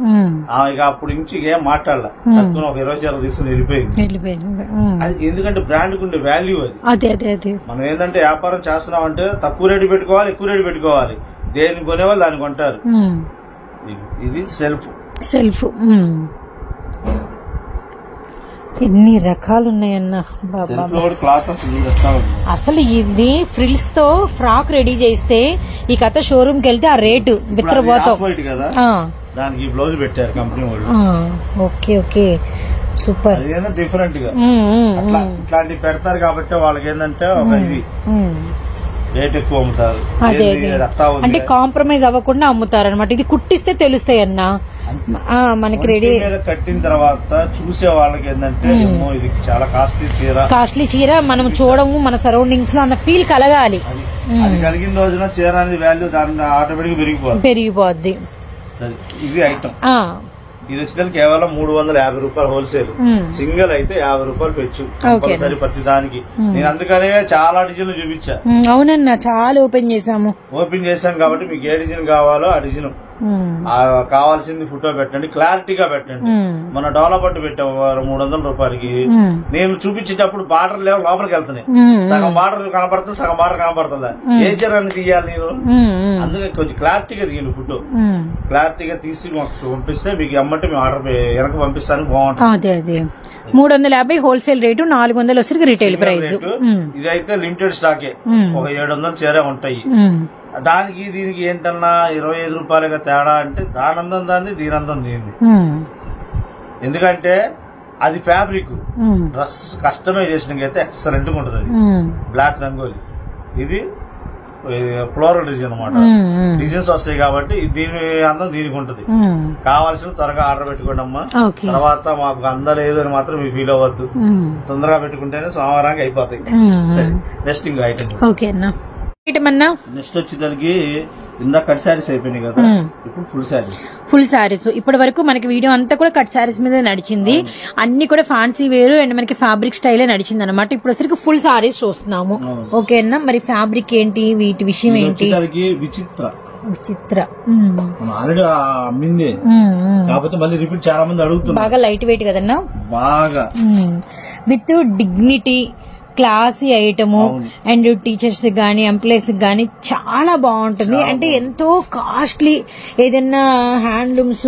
ఇక అప్పుడు నుంచి ఏం మాట్లాడాల, తక్కువ ఒక 20 చీరలు తీసుకుని వెళ్ళిపోయింది. అది ఎందుకంటే బ్రాండ్ ఉండే వాల్యూ అది. మనం ఏంటంటే వ్యాపారం చేస్తున్నాం అంటే తక్కువ రేటు పెట్టుకోవాలి, ఎక్కువ రేటు పెట్టుకోవాలి. దేని కొనేవాళ్ళు దాన్ని కొంటారు. ఇది సెల్ఫ్ ఎన్ని రకాలు ఉన్నాయన్న. అసలు ఇది ఫ్రిల్స్ తో ఫ్రాక్ రెడీ చేస్తే ఈ కథ షోరూమ్ కి వెళ్తే ఆ రేటు బిత్రపోతాం. దానికి బ్లౌజ్ పెట్టారు కంపెనీ వాళ్ళు. Okay super. డిఫరెంట్ గా ఇట్లాంటివి పెడతారు కాబట్టి వాళ్ళకి ఏంటంటే ఒక ఇది రేట్ ఎక్కువ అమ్ముతారు. అంటే కాంప్రమైజ్ అవ్వకుండా అమ్ముతారు అనమాట. ఇది కుట్టిస్తే తెలుస్తాయి అన్న మనకి రెడీ కట్టిన తర్వాత చూసే వాళ్ళకి ఏంటంటే ఇది చాలా కాస్ట్లీ చీర మనం చూడము మన సరౌండింగ్స్ లో అన్న ఫీల్ కలగాలి. అది కలిగిన రోజున చీర అనేది వాల్యూ దాని ఆటోమేటిక్ పెరిగిపోద్ది. ఇది ఐటమ్. ఇది వచ్చిన కేవలం 350 రూపాయలు హోల్సేల్. సింగిల్ అయితే 50 రూపాయలు పెచ్చు కంపల్సరీ ప్రతి దానికి. నేను అందుకనే చాలా డిజైన్లు చూపించా. అవునన్నా చాలా ఓపెన్ చేశాం కాబట్టి మీకు ఏ డిజైన్ కావాలో ఆ డిజైన్ కావాల్సింది ఫోటో పెట్టండి, క్లారిటీగా పెట్టండి. మన డోలా పట్టు పెట్టాము 300 రూపాయలకి. నేను చూపించేటప్పుడు బార్డర్ లేవు లోపలికి వెళ్తున్నాయి. సగం బార్డర్ కనపడుతుంది, సగం బార్డర్ కనపడుతుందా, ఏ చీరని తీయాలి నేను. అందుకే కొంచెం క్లారిటీగా తీయండి ఫోటో. క్లారిటీగా తీసి మాకు పంపిస్తే మీకు అమ్మంటే మేము ఆర్డర్ వెనక పంపిస్తాను. బాగుంటుంది. 350 హోల్సేల్ రేటు, 400 వచ్చి రీటైల్ ప్రైస్. ఇదైతే లిమిటెడ్ స్టాకే, ఒక 700 చీర ఉంటాయి. దానికి దీనికి ఏంటన్నా 25 రూపాయలుగా తేడా అంటే దానందం దాన్ని దీనందం దీన్ని. ఎందుకంటే అది ఫ్యాబ్రిక్ డ్రెస్ కస్టమైజేషన్ అయితే ఎక్సలెంట్ గా ఉంటుంది. బ్లాక్ రంగోలి, ఇది ఫ్లోరల్ డిజైన్ అనమాట. డిజైన్స్ వస్తాయి కాబట్టి దీని అందం దీనికి ఉంటుంది. కావాల్సిన త్వరగా ఆర్డర్ పెట్టుకోండి అమ్మా. తర్వాత మాకు అందలేదు అని మాత్రం మీరు ఫీల్ అవ్వద్దు. తొందరగా పెట్టుకుంటేనే సోమవారానికి అయిపోతాయి. నెక్స్ట్ ఇంకా ఐటమ్ నెక్స్ట్ వచ్చేదానికి ఇందాక కట్ శారీస్ అయిపోయినాయి కదా, ఇప్పుడు ఫుల్ శారీస్. ఇప్పటి వరకు మనకి వీడియో అంతా కూడా కట్ శారీస్ మీద నడిచింది. అన్ని కూడా ఫ్యాన్సీ వేరు అండ్ మనకి ఫ్యాబ్రిక్ స్టైలే నడిచింది అనమాట. ఇప్పుడు వచ్చరికి ఫుల్ శారీస్ చూస్తున్నాము. ఓకే అన్న, మరి ఫ్యాబ్రిక్ ఏంటి, వీటి విషయం ఏంటి? విచిత్ర ఆల్రెడీ అమ్మింది కాకపోతే మళ్ళీ రిపీట్ చాలా మంది అడుగుతున్నారు. బాగా లైట్ వెయిట్ కదన్నా, బాగా with dignity classy item and teachers గానీ ఎంప్లాయీస్ గానీ చాలా బాగుంటుంది. అంటే ఎంతో కాస్ట్లీ ఏదైనా హ్యాండ్లూమ్స్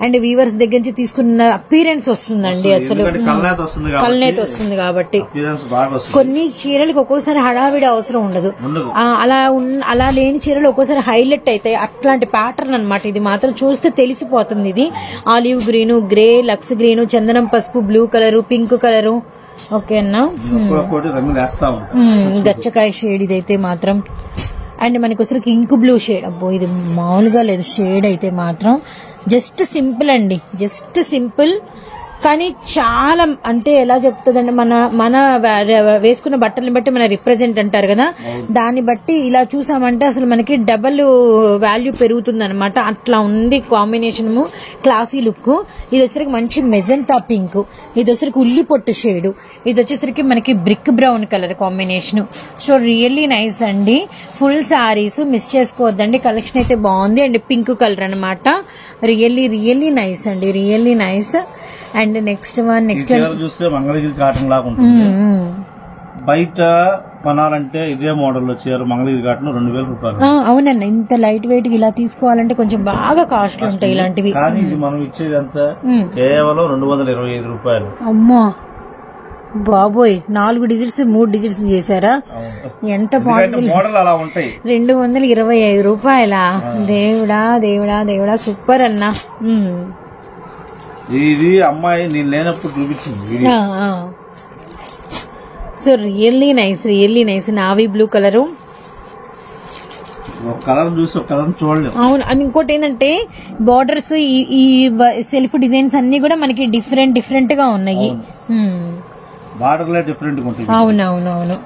అండ్ వీవర్స్ దగ్గర నుంచి తీసుకున్న అపీరెన్స్ వస్తుందండి. అసలు కల్నేత వస్తుంది కాబట్టి కొన్ని చీరలకు ఒక్కోసారి హడావిడి అవసరం ఉండదు. అలా లేని చీరలు ఒక్కోసారి హైలైట్ అవుతాయి. అట్లాంటి ప్యాటర్న్ అనమాట. ఇది మాత్రం చూస్తే తెలిసిపోతుంది. ఇది ఆలివ్ గ్రీను, గ్రే, లక్స్ గ్రీను, చందనం పసుపు, blue colour, pink colour. Okay అన్నా, గచ్చకాయ షేడ్ ఇదైతే మాత్రం. అండ్ మనకి వచ్చరికి ఇంక్ బ్లూ షేడ్. అబ్బో ఇది మామూలుగా లేదు షేడ్ అయితే మాత్రం. జస్ట్ సింపుల్ అండి, జస్ట్ సింపుల్. కానీ చాలా అంటే ఎలా చెప్తుందండి, మన వేసుకున్న బట్టల్ని బట్టి మన రిప్రజెంట్ అంటారు కదా, దాన్ని బట్టి ఇలా చూసామంటే అసలు మనకి డబల్ వాల్యూ పెరుగుతుంది అనమాట. అట్లా ఉంది కాంబినేషన్, క్లాసీ లుక్. ఇది వచ్చేసరికి మంచి మెజెంటా పింక్, ఇది వచ్చేసరికి ఉల్లి పొట్టు షేడ్, ఇది వచ్చేసరికి మనకి brick brown colour combination. So really nice అండి. ఫుల్ శారీస్ మిస్ చేసుకోవద్దండి, కలెక్షన్ అయితే బాగుంది. అండ్ పింక్ కలర్ అనమాట. రియల్లీ నైస్ అండి, రియల్లీ నైస్. అండ్ నెక్స్ట్ చూస్తే మంగళగిరి కాటన్ లాగా ఉంటుంది. బయట కొనాలంటే ఇదే మోడల్ వచ్చారు మంగళగిరి కాటన్ 2000 రూపాయలు. అవునండి, ఇంత లైట్ వెయిట్ ఇలా తీసుకోవాలంటే కొంచెం బాగా కాస్ట్లీ ఉంటాయి ఇలాంటివి. కానీ ఇది మనం ఇచ్చేది అంత కేవలం 225 రూపాయలు. అమ్మా బాబోయ్, 4 డిజిట్స్ 3 డిజిట్స్ చేశారా? ఎంత పాసిబుల్? మోడల్ అలా ఉంటాయి. 225 రూపాయల. దేవుడా సూపర్ అన్నా. ఇది అమ్మాయి నేను లేనప్పుడు చూపించింది. So really nice. Navy blue colour, colour చూసి ఒక కలర్ చూడలేదు. అవును. ఇంకోటి ఏంటంటే బార్డర్స్, ఈ సెల్ఫ్ డిజైన్స్ అన్ని కూడా మనకి డిఫరెంట్ గా ఉన్నాయి. బార్డర్ డిఫరెంట్ ఉంటుంది. అవునవునవును.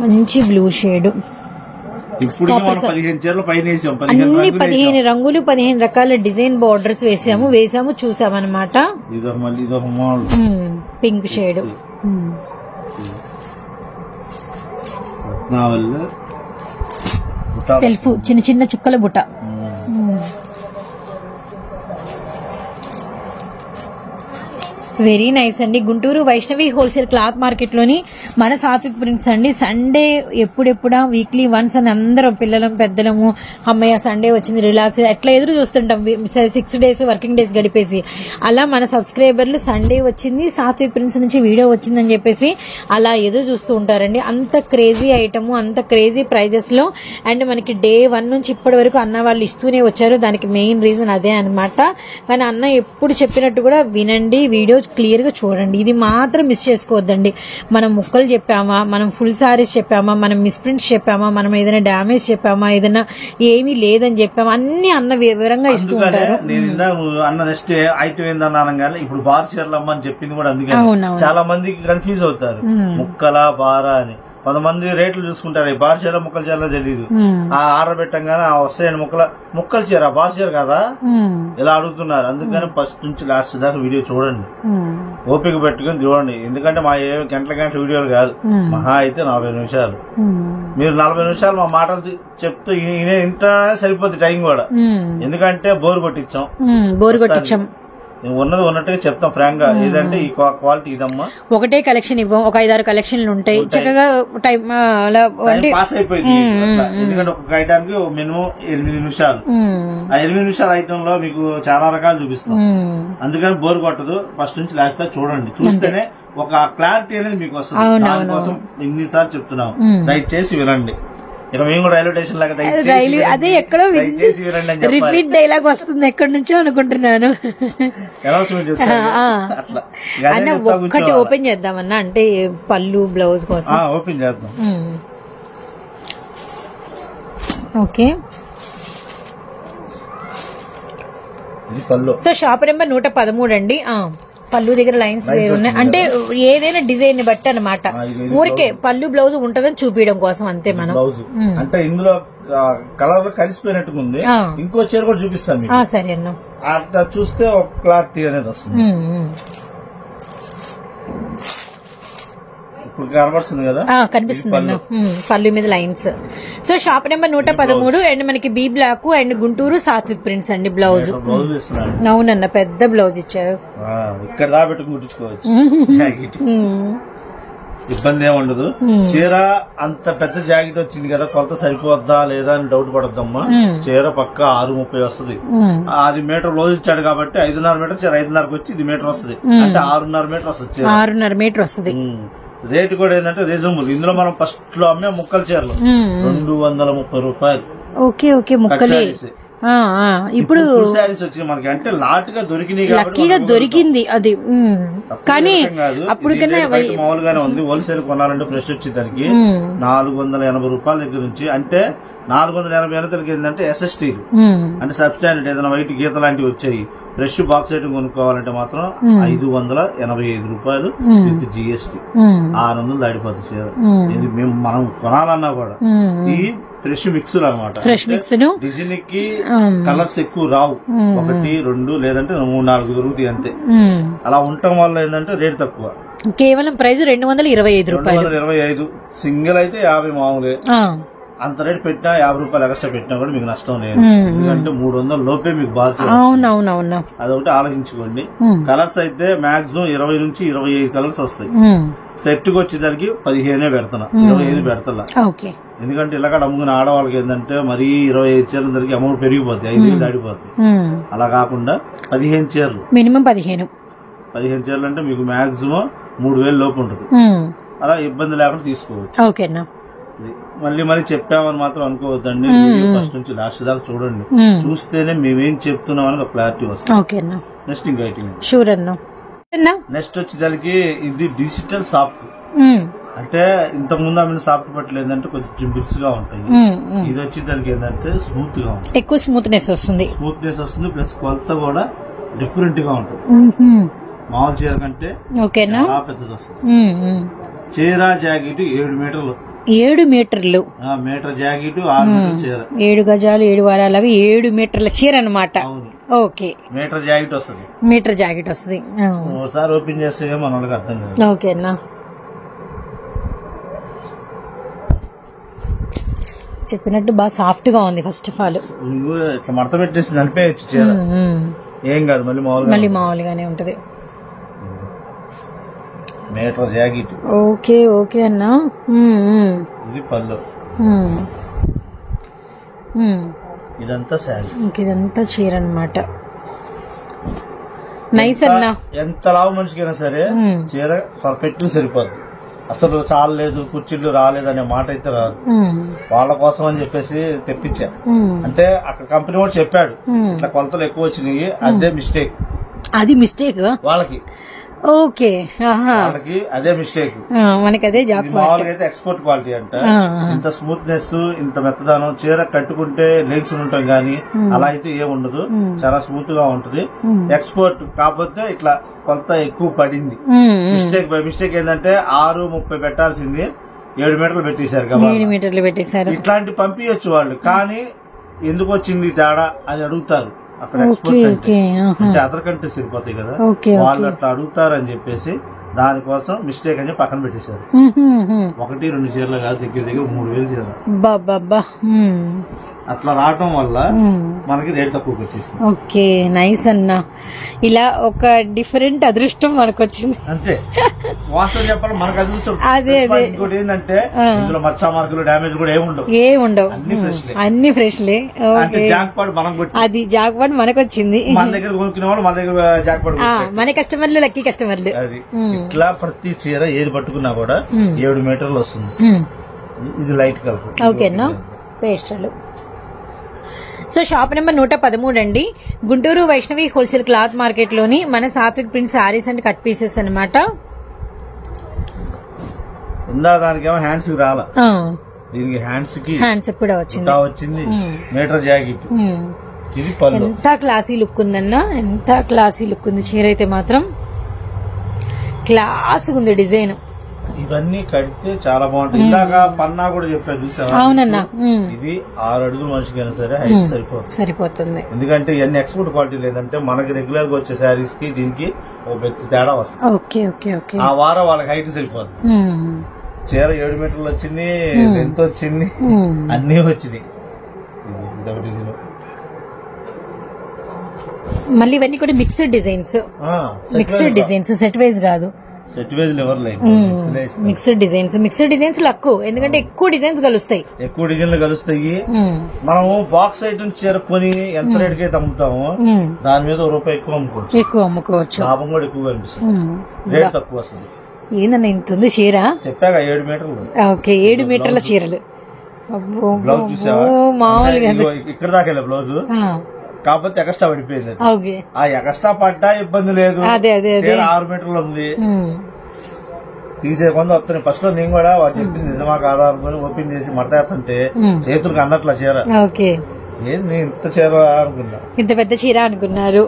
మంచి బ్లూ షేడ్. అన్ని 15 రంగులు 15 రకాల డిజైన్ బార్డర్స్ వేసాము చూసామన్నమాట. పింక్ షేడ్, సెల్ఫ్ చిన్న చిన్న చుక్కల బుట్ట. వెరీ నైస్ అండి. Guntur Vaishnavi wholesale cloth market లోని మన సాత్విక్ ప్రింట్స్ అండి. సండే ఎప్పుడెప్పుడా వీక్లీ వన్స్ అని అందరం పిల్లలం పెద్దలము అమ్మయ్య సండే వచ్చింది రిలాక్స్ ఎట్లా ఎదురు చూస్తుంటాం 6 days వర్కింగ్ డేస్ గడిపేసి. అలా మన సబ్స్క్రైబర్లు సండే వచ్చింది సాత్విక్ ప్రింట్స్ నుంచి వీడియో వచ్చిందని చెప్పేసి అలా ఎదురు చూస్తూ ఉంటారండి. అంత క్రేజీ ఐటమ్, అంత క్రేజీ ప్రైజెస్ లో అండ్ మనకి day 1 నుంచి ఇప్పటి వరకు అన్న వాళ్ళు ఇస్తూనే వచ్చారు. దానికి మెయిన్ రీజన్ అదే అనమాట. కానీ అన్న ఎప్పుడు చెప్పినట్టు కూడా వినండి, వీడియో క్లియర్ గా చూడండి. ఇది మాత్రం మిస్ చేసుకోవద్దండి. మనం ముక్కలు చెప్పామా, మనం ఫుల్ సారీస్ చెప్పామా, మనం మిస్ప్రింట్స్ చెప్పామా, మనం ఏదైనా డ్యామేజ్ చెప్పామా, ఏదైనా ఏమీ లేదని చెప్పామా, అన్ని అన్న వివరంగా ఇస్తూ ఉంటారు. అన్న నెక్స్ట్ ఐటమ్ ఏందన్నా అనగానే ఇప్పుడు బార్ చీరలు అమ్మ అని చెప్పింది కూడా అందుకే చాలా మందికి కన్ఫ్యూజ్ అవుతారు. ముక్కలా బారా అని. కొంతమంది రేట్లు చూసుకుంటారు, బార్ చీర ముక్కల చీర తెలియదు. ఆ ఆర్డర్ పెట్టంగానే వస్తాయండి ముక్కల చీర బార్ చీర కదా ఇలా అడుగుతున్నారు. అందుకని ఫస్ట్ నుంచి లాస్ట్ దాకా వీడియో చూడండి, ఓపిక పెట్టుకుని చూడండి. ఎందుకంటే మా ఏ గంటల వీడియోలు కాదు, మహా అయితే 40 నిమిషాలు. మీరు 40 నిమిషాలు మా మాటలు చెప్తూ ఇంటనే సరిపోద్ది టైం కూడా. ఎందుకంటే బోర్ కొట్టించాం. ఉన్నది ఉన్నట్టుగా చెప్తాం ఫ్రాంక్ గా. ఏదంటే ఈ క్వాలిటీ ఇదమ్మా, ఒకటే కలెక్షన్ ఇవ్వం, ఒక 5-6 కలెక్షన్లు ఉంటాయి. చక్కగా టైం పాస్ అయిపోయింది. ఎందుకంటే ఒక ఐటానికి మినిమం 8 నిమిషాలు. ఆ 8 నిమిషాల ఐటమ్ లో మీకు చాలా రకాలు చూపిస్తాం. అందుకని బోర్ కొట్టదు. ఫస్ట్ నుంచి లాస్ట్ దాకా చూడండి. చూస్తేనే ఒక క్లారిటీ అనేది మీకు వస్తుంది. దానికోసం ఇన్నిసార్లు చెప్తున్నాం, దయచేసి వినండి. ఇక మేము కూడా రైల్వే స్టేషన్ లాగా అదే ఎక్కడో రిపీట్ డైలాగ్ వస్తుంది ఎక్కడి నుంచో అనుకుంటున్నాను. అన్న ఒక్కటి ఓపెన్ చేద్దామన్నా, అంటే పళ్ళు బ్లౌజ్ కోసం ఓపెన్ చేద్దాం. ఓకే. సో షాప్ నెంబర్ 113 అండి. పళ్ళు దగ్గర లైన్స్ వేరున్నాయి, అంటే ఏదైనా డిజైన్ ని బట్టి అనమాట. ఊరికే పళ్ళు బ్లౌజ్ ఉంటదని చూపించడం కోసం అంతే. మనం అంటే ఇందులో కలర్ కలిసిపోయినట్టుగా ఉంది. ఇంకో చీర కూడా చూపిస్తాను. సరే అన్న, అట్లా చూస్తే ఒక క్లారిటీ అనేది వస్తుంది. ఇప్పుడు కనబడుతుంది కదా, కనిపిస్తుంది అన్న పళ్ళు మీద lines. So shop number 113 and మనకి B block and Guntur Satvik prints అండి. బ్లౌజ్ అవునన్న, పెద్ద బ్లౌజ్ ఇచ్చారు. ఇక్కడ దా పెట్టుకుని కుట్టించుకోవచ్చు, ఇబ్బంది ఏమి ఉండదు. చీర అంత పెద్ద జాకెట్ వచ్చింది కదా, కొలత సరిపోద్దా లేదా అని డౌట్ పడద్దమ్మా. చీర పక్క 6:30 వస్తుంది. 6 మీటర్ బ్లౌజ్ ఇచ్చాడు కాబట్టి 5.5 మీటర్ చీర 5.5కి వచ్చి ఇది మీటర్ వస్తుంది, అంటే 6.5 మీటర్ వస్తుంది. 6.5 మీటర్ వస్తుంది. రేట్ కూడా ఏంటంటే రీజనబుల్. ఇందులో మనం ఫస్ట్ లో అమ్మే ముక్కల చీరలు 230 రూపాయలు. ఓకే ఓకే, ముక్కలే. ఇప్పుడు శారీస్ వచ్చి మనకి అంటే లాట్ గా దొరికినాయి, లక్కీగా దొరికింది అది. కానీ అప్పుడు మామూలుగానే ఉంది. హోల్సేల్ కొనాలంటే ఫ్రెష్ వచ్చేదానికి 480 రూపాయల దగ్గర నుంచి, అంటే 480 ఏంటంటే SST అంటే సబ్స్టాండర్డ్ ఏదైనా వైట్ గీత లాంటివి వచ్చాయి. ఫ్రెష్ బాక్స్ ఐటమ్ కొనుక్కోవాలంటే మాత్రం 585 రూపాయలు విత్ GST. 600 దాడిపోతుంది చీర. ఇది మనం కొనాలన్నా కూడా ఈ ఫ్రెష్ మిక్స్ అనమాట. ఫ్రెష్ మిక్స్ డిజైన్ కి కలర్స్ ఎక్కువ రావు, 1, 2 లేదంటే 3, 4 దొరుకుతాయి అంతే. అలా ఉండటం వల్ల ఏంటంటే రేట్ తక్కువ. కేవలం ప్రైస్ 225 రూపాయలు. 225 సింగిల్ అయితే 50 మామూలే. అంత రేట్ పెట్టినా 50 రూపాయలు ఎక్స్ట్రా పెట్టినా కూడా మీకు నష్టం లేదు. ఎందుకంటే 300 లోపే మీకు బాగా. అవునవునవును, అదొకటి ఆలోచించుకోండి. కలర్స్ అయితే మాక్సిమం 20 నుంచి 25 కలర్స్ వస్తాయి. సెట్ కి వచ్చేదానికి 15 పెడుతున్నా, 25 పెడతా. ఎందుకంటే ఇలాగ అమ్ముకుని ఆడవాళ్ళకి ఏంటంటే మరీ 25 చీరలు దొరికి అమౌంట్ పెరిగిపోతాయి, 5 దాడిపోతాయి. అలా కాకుండా 15 చీరలు, మినిమం 15 చీరలు అంటే మీకు మాక్సిమం 3000 లోపు ఉంటుంది. అలా ఇబ్బంది లేకుండా తీసుకోవచ్చు. మళ్ళీ చెప్పామని మాత్రం అనుకోవద్దండి. ఫస్ట్ నుంచి లాస్ట్ దాకా చూడండి, చూస్తేనే మేమేం చెప్తున్నాం అని ఒక క్లారిటీ వస్తుంది. నెక్స్ట్ ఇంకా షూర్ అన్నా. నెక్స్ట్ వచ్చేదానికి ఇది డిజిటల్ సాఫ్ట్. అంటే ఇంతకు ముందు ఆమె సాఫ్ట్ బట్టలు ఏంటంటే కొంచెం బిర్స్ గా ఉంటాయి. ఇది వచ్చేదానికి ఏంటంటే స్మూత్ గా ఉంటుంది, ఎక్కువ స్మూత్నెస్ వస్తుంది. ప్లస్ కొలత కూడా డిఫరెంట్ గా ఉంటుంది. మామూలు చీర కంటే చాలా పెద్దది వస్తుంది. చీర జాకెట్ 7 మీటర్లు. 7 మీటర్లు మీటర్ జాకెట్, 6 మీటర్ల చీర, 7 గజాలు 7 వారాలు 7 మీటర్ల చీర అనమాట. ఓకే, మీటర్ జాకెట్ వస్తుంది. మీటర్ జాకెట్ వస్తుంది. ఒకసారి ఓపెన్ చేస్తే మన వాళ్ళకి అర్థం కాదు. ఓకేనా. చెప్పినట్టు బాగా సాఫ్ట్ గా ఉంది. ఫస్ట్ ఆఫ్ ఆల్ నువ్వు ఇట్లా మడత పెట్టేసి నడిపేయచ్చు చీర, ఏం కాదు. మళ్ళీ మామూలుగానే ఉంటది. Metre jacket. ఓకే ఓకే అన్నా. ఇది పళ్ళు, ఇదంతా శారీ. ఇదంతా చీర అన్నమాట. నైస్ అన్నా. ఎంత లావు మనిషికైనా సరే చీర పర్ఫెక్ట్ సరిపోద్ది. అసలు చాలలేదు, కుర్చీలు రాలేదు అనే మాట అయితే రాదు. వాళ్ళ కోసం అని చెప్పేసి తెప్పించా. అంటే అక్కడ కంపెనీ వాడు చెప్పాడు ఇట్లా కొలతలు ఎక్కువ వచ్చినాయి, అదే మిస్టేక్. అది మిస్టేక్ వాళ్ళకి. ఓకే, వాళ్ళకి అదే మిస్టేక్. మనకి అదే జాబ్. మామూలుగా అయితే ఎక్స్పోర్ట్ క్వాలిటీ అంట. ఇంత స్మూత్నెస్, ఇంత మెత్తదానం, చీర కట్టుకుంటే లెగ్స్ ఉంటాం గానీ అలా అయితే ఏముండదు. చాలా స్మూత్ గా ఉంటది. ఎక్స్పోర్ట్ కాకపోతే ఇట్లా కొలత ఎక్కువ పడింది. మిస్టేక్ బై మిస్టేక్ ఏంటంటే 6:30 పెట్టాల్సింది 7 మీటర్లు పెట్టేశారు కదా. 7 మీటర్లు పెట్టేశారు. ఇట్లాంటి పంపించచ్చు వాళ్ళు, కానీ ఎందుకు వచ్చింది తేడా అని అడుగుతారు. అక్కడ ఎక్స్పోర్ట్ అంటే అదర్ కంట్రీస్ సరిపోతాయి కదా, వాళ్ళు అట్లా అడుగుతారని చెప్పేసి దానికోసం మిస్టేక్ అని పక్కన పెట్టేశారు. 1-2 చీరలు కాదు, దగ్గర 3,000 చీరలు అట్లా రావటం వల్ల మనకి రేట్ తక్కువకి వచ్చేసింది. ఓకే, నైస్ అన్న. ఇలా ఒక డిఫరెంట్ అదృష్టం మనకు వచ్చింది. అంతే, వాస్తవం చెప్పాలి మనకు అదృష్టం. అదే ఇంకోటి ఏంటంటే ఇందులో మచ్చా మార్కులు డ్యామేజ్ కూడా ఏముండవు, అన్ని ఫ్రెష్లే. జాక్పాట్ మనం అది జాక్పాట్ మనకు వచ్చింది. మన దగ్గర కొనుక్కునే వాళ్ళు మన దగ్గర జాక్పాట్, మన కస్టమర్లు లక్కీ కస్టమర్లు. అది ఇట్లా ప్రతి చీర ఏది పట్టుకున్నా కూడా 7 మీటర్లు వస్తుంది. ఇది లైట్ కలర్. ఓకేనా, పేస్టల్. సో షాప్ నెంబర్ 113 అండి, Guntur Vaishnavi wholesale cloth market లోని మన Sathvik print sarees and cut pieces అనమాట. దానికేమో హ్యాండ్స్ రాలా, దీనికి హ్యాండ్స్ కూడా వచ్చింది. Metre jacket. ఇది పళ్ళు. ఎంత క్లాసీ లుక్ ఉందన్నా, ఎంత క్లాసీ లుక్ ఉంది చీర అయితే మాత్రం. క్లాస్ ఉంది డిజైన్. ఇవన్నీ కడితే చాలా బాగుంటుంది. ఇందాక పన్నా కూడా చెప్పారు చూసావా. అవునన్నా, ఇది 6 అడుగుల మనిషికైనా సరే హైట్ సరిపోతుంది. ఎందుకంటే ఇవన్నీ ఎక్స్పోర్ట్ క్వాలిటీ లేదంటే మనకి రెగ్యులర్ గా వచ్చే శారీస్ కి దీనికి ఒక వ్యక్తి తేడా వస్తుంది. Okay okay okay. ఆ వారం వాళ్ళకి హైట్ సరిపోతుంది. చీర 7 మీటర్లు వచ్చింది, ఎంత వచ్చింది, అన్ని వచ్చింది. మళ్ళీ ఇవన్నీ కూడా మిక్స్డ్ డిజైన్స్, సెట్ వైజ్ కాదు. మిక్స్డ్ డిజైన్స్ లక్కు, ఎందుకంటే ఎక్కువ డిజైన్స్ కలుస్తాయి. ఎక్కువ డిజైన్లు కలుస్తాయి. మనము బాక్స్ ఐటమ్ చీర కొని ఎంత రేట్ కి అయితే అమ్ముతాము దాని మీద ₹1 ఎక్కువ అమ్ముకోవచ్చు. లాభం కూడా ఎక్కువ కనిపిస్తుంది, రేట్ తక్కువ వస్తుంది. ఏందన్నా ఇంత ఉంది చీర? చెప్పాగా 7 మీటర్లు. ఓకే, 7 మీటర్ల చీరలు. బ్లౌజ్ చూసావా, మామూలుగా ఇక్కడ దాకా వెళ్ళే బ్లౌజ్, కాకపోతే ఎక్స్ట్రా పడిపోయింది. ఆ ఎక్స్ట్రా పడ్డా ఇబ్బంది లేదు. 6 మీటర్లు ఉంది. తీసే కొంత వస్తున్నాయి. ఫస్ట్ లో నేను కూడా వాడు చెప్పింది నిజమా కాదా అనుకుని ఓపెన్ చేసి మడతాస్తుంటే చేతులకు అన్నట్ల చీర. ఏది నేను ఇంత చీర అనుకున్నా, ఇంత పెద్ద చీర అనుకున్నారు.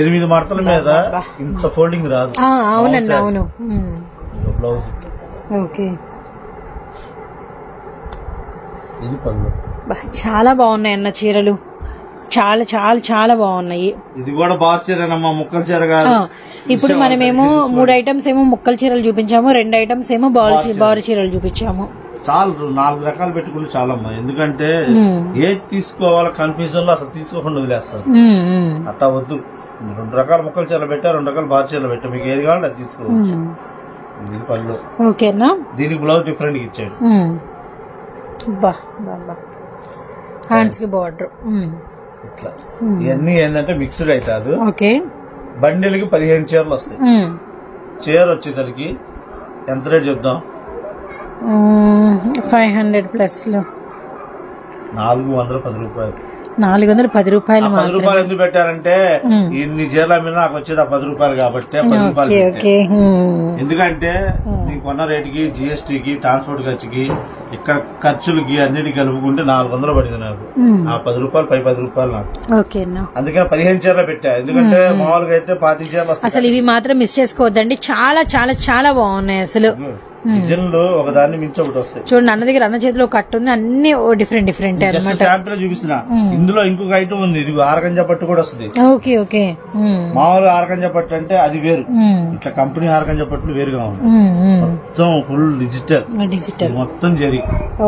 8 మడతల మీద ఇంత ఫోల్డింగ్ రాదు. అవునండి, అవును. బ్లౌజ్. ఓకే, ఇది పళ్ళు. చాలా బాగున్నాయి అన్న చీరలు, చాలా చాలా చాలా బాగున్నాయి. ఇది కూడా బార్ చీరనమ్మా, ముక్కల చీర కాదు. ఇప్పుడు మనమేమో 3 ఐటమ్స్ ఏమో ముక్కల చీరలు చూపించాము, 2 ఐటమ్స్ ఏమో బారు చీరలు చూపించాము. చాలు 4 రకాలు పెట్టుకుంటే చాలమ్మా. ఎందుకంటే ఏది తీసుకోవాలో కన్ఫ్యూజన్ లో అసలు తీసుకోకుండా వదిలేస్తారు. అట్టా వద్దు. 2 రకాల ముక్కల చీరలు పెట్టా, 2 రకాల బార్ చీరలు పెట్టా, మీకు ఏది కావాలో అది తీసుకోవచ్చు. ఇది పళ్ళు. ఓకేనా, దీనికి బ్లౌజ్ డిఫరెంట్ గా ఇచ్చాడు. హ్యాండ్స్ కి బార్డర్. ఇట్లా ఇవన్నీ ఏంటంటే మిక్స్డ్ అవుతాదు. ఓకే, బండిలకి 15 చీరలు వస్తాయి. చీర వచ్చేసరికి ఎంత రేట్ చెప్దాం? 500 ప్లస్ లో ₹410. 410 రూపాయలు. 10 రూపాయలు ఎందుకు పెట్టారంటే ఇన్ని చీరల మీద నాకు వచ్చేది ₹10 కాబట్టి 10 రూపాయలు. ఎందుకంటే నీకు కొన్న రేటుకి, జిఎస్టీకి, ట్రాన్స్పోర్ట్ ఖర్చుకి, ఇక్కడ ఖర్చులకి అన్నిటికి కలుపుకుంటే 400 పడింది నాకు. ఆ ₹10 పై ₹10 నాకు. అందుకని 15 చీరలు పెట్టా. ఎందుకంటే మామూలుగా అయితే 25 చీరలు వస్తాయి. అసలు ఇవి మాత్రం మిస్ చేసుకోవద్దండి, చాలా చాలా చాలా బాగున్నాయి. అసలు డిజైన్లు ఒకదాన్ని మించి ఒకటి వస్తాయి. చూడండి, అన్న దగ్గర అన్న చేతిలో కట్టు ఉంది, అన్ని డిఫరెంట్ డిఫరెంట్ అనమాట. శాంపిల్ చూపిస్తున్నా. ఇందులో ఇంకొక ఐటమ్ ఉంది, ఇది ఆరగంజా పట్టు కూడా వస్తుంది. Okay okay. మామూలు ఆరగంజా పట్టు అంటే అది వేరు, ఇట్లా కంపెనీ ఆరగంజా పట్టులు వేరుగా ఉంది. మొత్తం ఫుల్ డిజిటల్ మొత్తం జరి.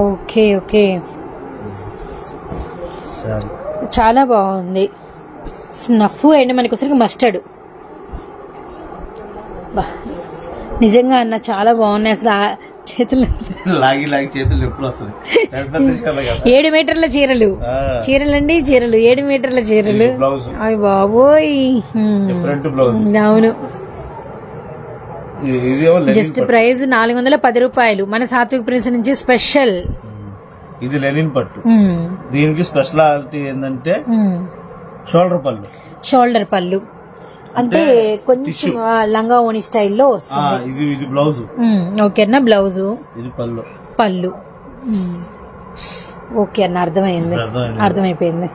Okay okay. సరే. చాలా బాగుంది. స్నఫ్ అండ్ మనకి వచ్చరికి మస్టర్డ్. నిజంగా అన్న చాలా బాగున్నాయి అసలు. చేతులు లాగి చేతులు ఎప్పుడు వస్తుంది. 7 మీటర్ల చీరలు, చీరలండి చీరలు, 7 మీటర్ల చీరలు. అవి బాబోయ్. Front blouse. అవును. జస్ట్ ప్రైస్ 410 రూపాయలు. మన సాత్విక్ ప్రిన్స్ నుంచి స్పెషల్. ఇది లెనిన్ పట్టు. దీనికి స్పెషాలిటీ ఏంటంటే షోల్డర్ పళ్ళు అంటే కొంచెం లంగా ఓని స్టైల్లో వస్తుంది. ఇది బ్లౌజ్. ఓకేనా, బ్లౌజ్. ఇది పళ్ళు. ఓకే అన్న, అర్థమైపోయింది.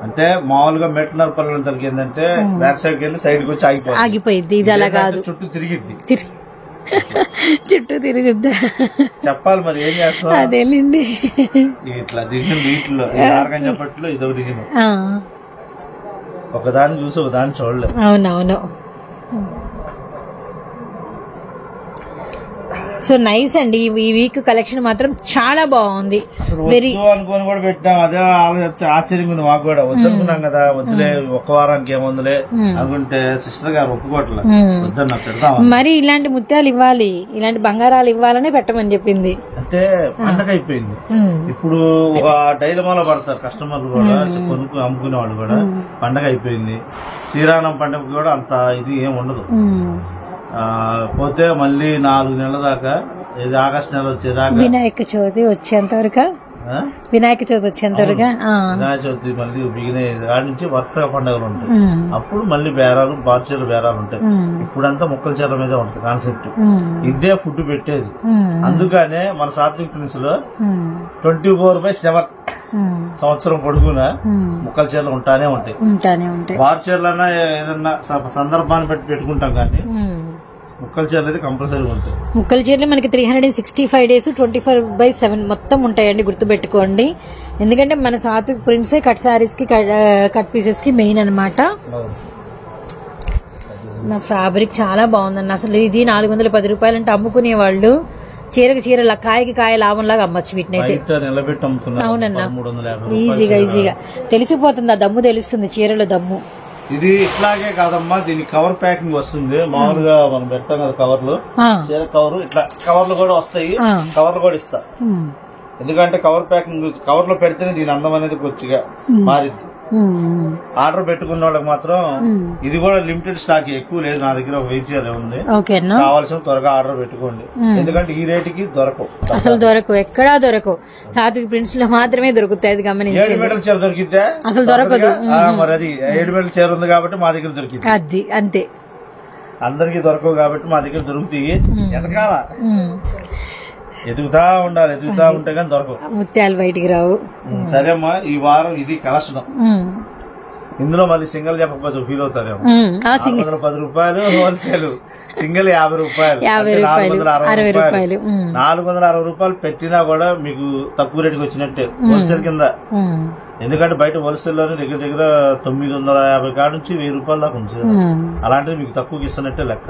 అంటే మామూలుగా మెట్నర్ పళ్ళు ఏంటంటే బ్యాక్ సైడ్ వెళ్ళి సైడ్ కి వచ్చి ఆగిపోయింది. ఇది అలా కాదు, చుట్టూ తిరిగిద్ది. చుట్టూ తిరుగుద్దా చెప్పాలి మరి, ఏం చేస్తాం. అదేలేండి. ఇట్లా రీజన్ వీటిలో చెప్పట్లో ఇదో రీజన్. ఒకదాన్ని చూసి ఒకదాన్ని చూడలేదు. అవునవును. సో నైస్ అండి. ఈ వీక్ కలెక్షన్ మాత్రం చాలా బాగుంది. వెరీ అనుకోని కూడా పెట్టాం. అదే ఆశ్చర్యంగా ఉంది మాకు కూడా. వద్దనుకున్నాం కదా, వద్దులే ఒక వారానికి ఏముందిలే అనుకుంటే సిస్టర్ గారు ఒప్పుకోవట్లేదు. వద్దన్నా పెడతాం. మరి ఇలాంటి ముత్యాలు ఇవ్వాలి, ఇలాంటి బంగారాలు ఇవ్వాలనే పెట్టమని చెప్పింది. అంటే పండగ అయిపోయింది. ఇప్పుడు ఒక డైలమాలో పడతారు కస్టమర్లు కూడా, కొనుక్కు అమ్ముకునే వాళ్ళు కూడా. పండగ అయిపోయింది. శ్రీరామం పండుగ కూడా అంత ఇది ఏం ఉండదు. పోతే మళ్ళీ 4 నెలల దాకా, ఇది ఆగస్టు నెల వచ్చేదాకా, వినాయక చవితి వచ్చేంత వరకు, వినాయక చవితి మళ్ళీ బిగిన దాని నుంచి వరుసగా పండుగలు ఉంటాయి. అప్పుడు మళ్ళీ బేరాలు, బార్చీల బేరాలు ఉంటాయి. ఇప్పుడంతా ముక్కల చీరల మీద ఉంటుంది కాన్సెప్ట్. ఇదే ఫుడ్ పెట్టేది. అందుకనే మన సాత్విక్ ప్రిన్స్ లో 24/7 సంవత్సరం పొడుగున ముక్కల చీరలు ఉంటానే ఉంటాయి. బార్చీర్లన్నా ఏదన్నా సందర్భాన్ని బట్టి పెట్టుకుంటాం కానీ ముక్కల చీరలు అయితే కంపల్సరీ ఉంటాయి. ముక్కల చీరలు మనకి 365 days 24/7 మొత్తం ఉంటాయండి, గుర్తుపెట్టుకోండి. ఎందుకంటే మన సాత్విక్ ప్రింట్సే కట్ సారీస్ కి, కట్ పీసెస్ కి మెయిన్ అనమాట. నా ఫ్యాబ్రిక్ చాలా బాగుందండి అసలు. ఇది 410 రూపాయలు అంటే అమ్ముకునే వాళ్ళు చీరకి చీర, కాయకి కాయ లాభంలాగా అమ్మచ్చు వీటిని అయితే. అవునన్నా, ఈజీగా తెలిసిపోతుంది. ఆ దమ్ము తెలుస్తుంది, చీరలో దమ్ము. ఇది ఇట్లాగే కాదమ్మా, దీనికి కవర్ ప్యాకింగ్ వస్తుంది. మామూలుగా మనం పెట్టాం కదా కవర్లు, చీర కవర్, ఇట్లా కవర్లు కూడా వస్తాయి. కవర్లు కూడా ఇస్తా. ఎందుకంటే కవర్ ప్యాకింగ్ కవర్ లో పెడితేనే దీని అందం అనేది కొద్దిగా మారిద్ది. ఆర్డర్ పెట్టుకున్న వాళ్ళకి మాత్రం ఇది కూడా లిమిటెడ్ స్టాక్, ఎక్కువ లేదు నా దగ్గర. ఒక 1000 చీర ఉంది. కావాల్సిన త్వరగా ఆర్డర్ పెట్టుకోండి. ఎందుకంటే ఈ రేటుకి దొరకవు, అసలు దొరకవు, ఎక్కడా దొరకవు. సాత్విక్ ప్రింట్స్ లో మాత్రమే దొరుకుతాయి. గమనించి 7 మీటర్ల చీర దొరికితే అసలు దొరకదు. మరి అది 7 మీటర్ల చీర ఉంది కాబట్టి మా దగ్గర దొరికింది. అది అంతే, అందరికి దొరకవు కాబట్టి మా దగ్గర దొరుకుతాయి. ఎదగాల, ఎదుగుతా ఉండాలి. ఎదుగుతా ఉంటే కానీ దొరకవు, ముత్యాలు బయటికి రావు. సరే అమ్మా, ఈ వారం ఇది కలెక్షన్. ఇందులో మళ్ళీ సింగిల్ చెప్పకపోతే ఫీల్ అవుతారేమో. 410 రూపాయలు హోల్సేల్, సింగిల్ 50 రూపాయలు, 460 రూపాయలు. 460 రూపాయలు పెట్టినా కూడా మీకు తక్కువ రేటుకి వచ్చినట్టే హోల్సేల్ కింద. ఎందుకంటే బయట హోల్సేల్ లోనే దగ్గర దగ్గర 950 కాడ నుంచి 1000 రూపాయల దాకా ఉంది. అలాంటిది మీకు తక్కువకి ఇస్తున్నట్టే లెక్క.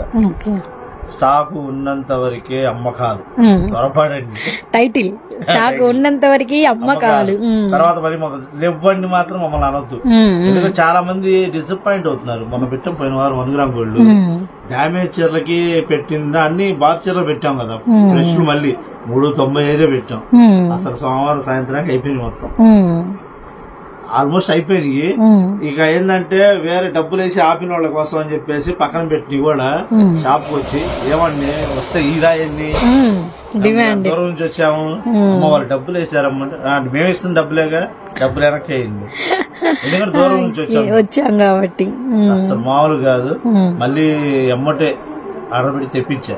స్టాక్ ఉన్నంత వరకే అమ్మకాలు. త్వరపడండి. టైటిల్ స్టాక్ ఉన్నంత వరకే అమ్మకాలు. తర్వాత మరి లేవండి మాత్రం మమ్మల్ని అనొద్దు. ఎందుకంటే చాలా మంది డిసప్పాయింట్ అవుతున్నారు. మనం పెట్టాం పోయిన వారం 1 గ్రామ్ గోల్డ్ డ్యామేజ్ చీరలకి పెట్టిందా, అన్ని బాత్ చీరలు పెట్టాం కదా. ఫ్రెష్ మళ్ళీ 395 పెట్టాం. అసలు సోమవారం సాయంత్రానికి అయిపోయింది మొత్తం. ఆల్మోస్ట్ అయిపోయినాయి. ఇక ఏంటంటే వేరే డబ్బులు వేసి ఆపిన వాళ్ళ కోసం అని చెప్పేసి పక్కన పెట్టి కూడా షాప్ కు వచ్చి ఏమండి వస్తే ఈరా ఎన్ని దూరం నుంచి వచ్చాము, వాళ్ళు డబ్బులు వేసారమ్మంటే మేము ఇస్తున్న డబ్బులేగా, డబ్బులు వెనక్కి అయింది. ఎందుకంటే దూరం నుంచి వచ్చాం కాబట్టి అసలు మామూలు కాదు. మళ్ళీ ఎమ్మటే ఆడబెట్టి తెప్పించా.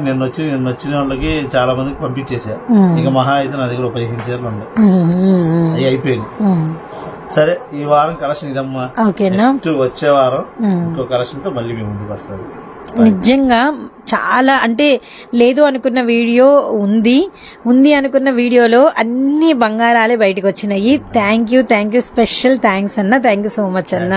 నిన్న వచ్చిన వాళ్ళకి చాలా మందికి పంపించేసా. ఇక మహా అయితే నా దగ్గర 15 చీరలు ఉన్నాయి, అవి అయిపోయింది. సరే, ఈ వారం కలెక్షన్ ఇదమ్మా. వచ్చే వారం ఇంకో కలెక్షన్ తో మళ్ళీ మీ ముందుకు వస్తారు. నిజంగా చాలా అంటే లేదు అనుకున్న వీడియో ఉంది అనుకున్న వీడియోలో అన్ని బంగారాలే బయటకు వచ్చినాయి. థ్యాంక్ యూ, స్పెషల్ థ్యాంక్స్ అన్న. థ్యాంక్ యూ సో మచ్ అన్న.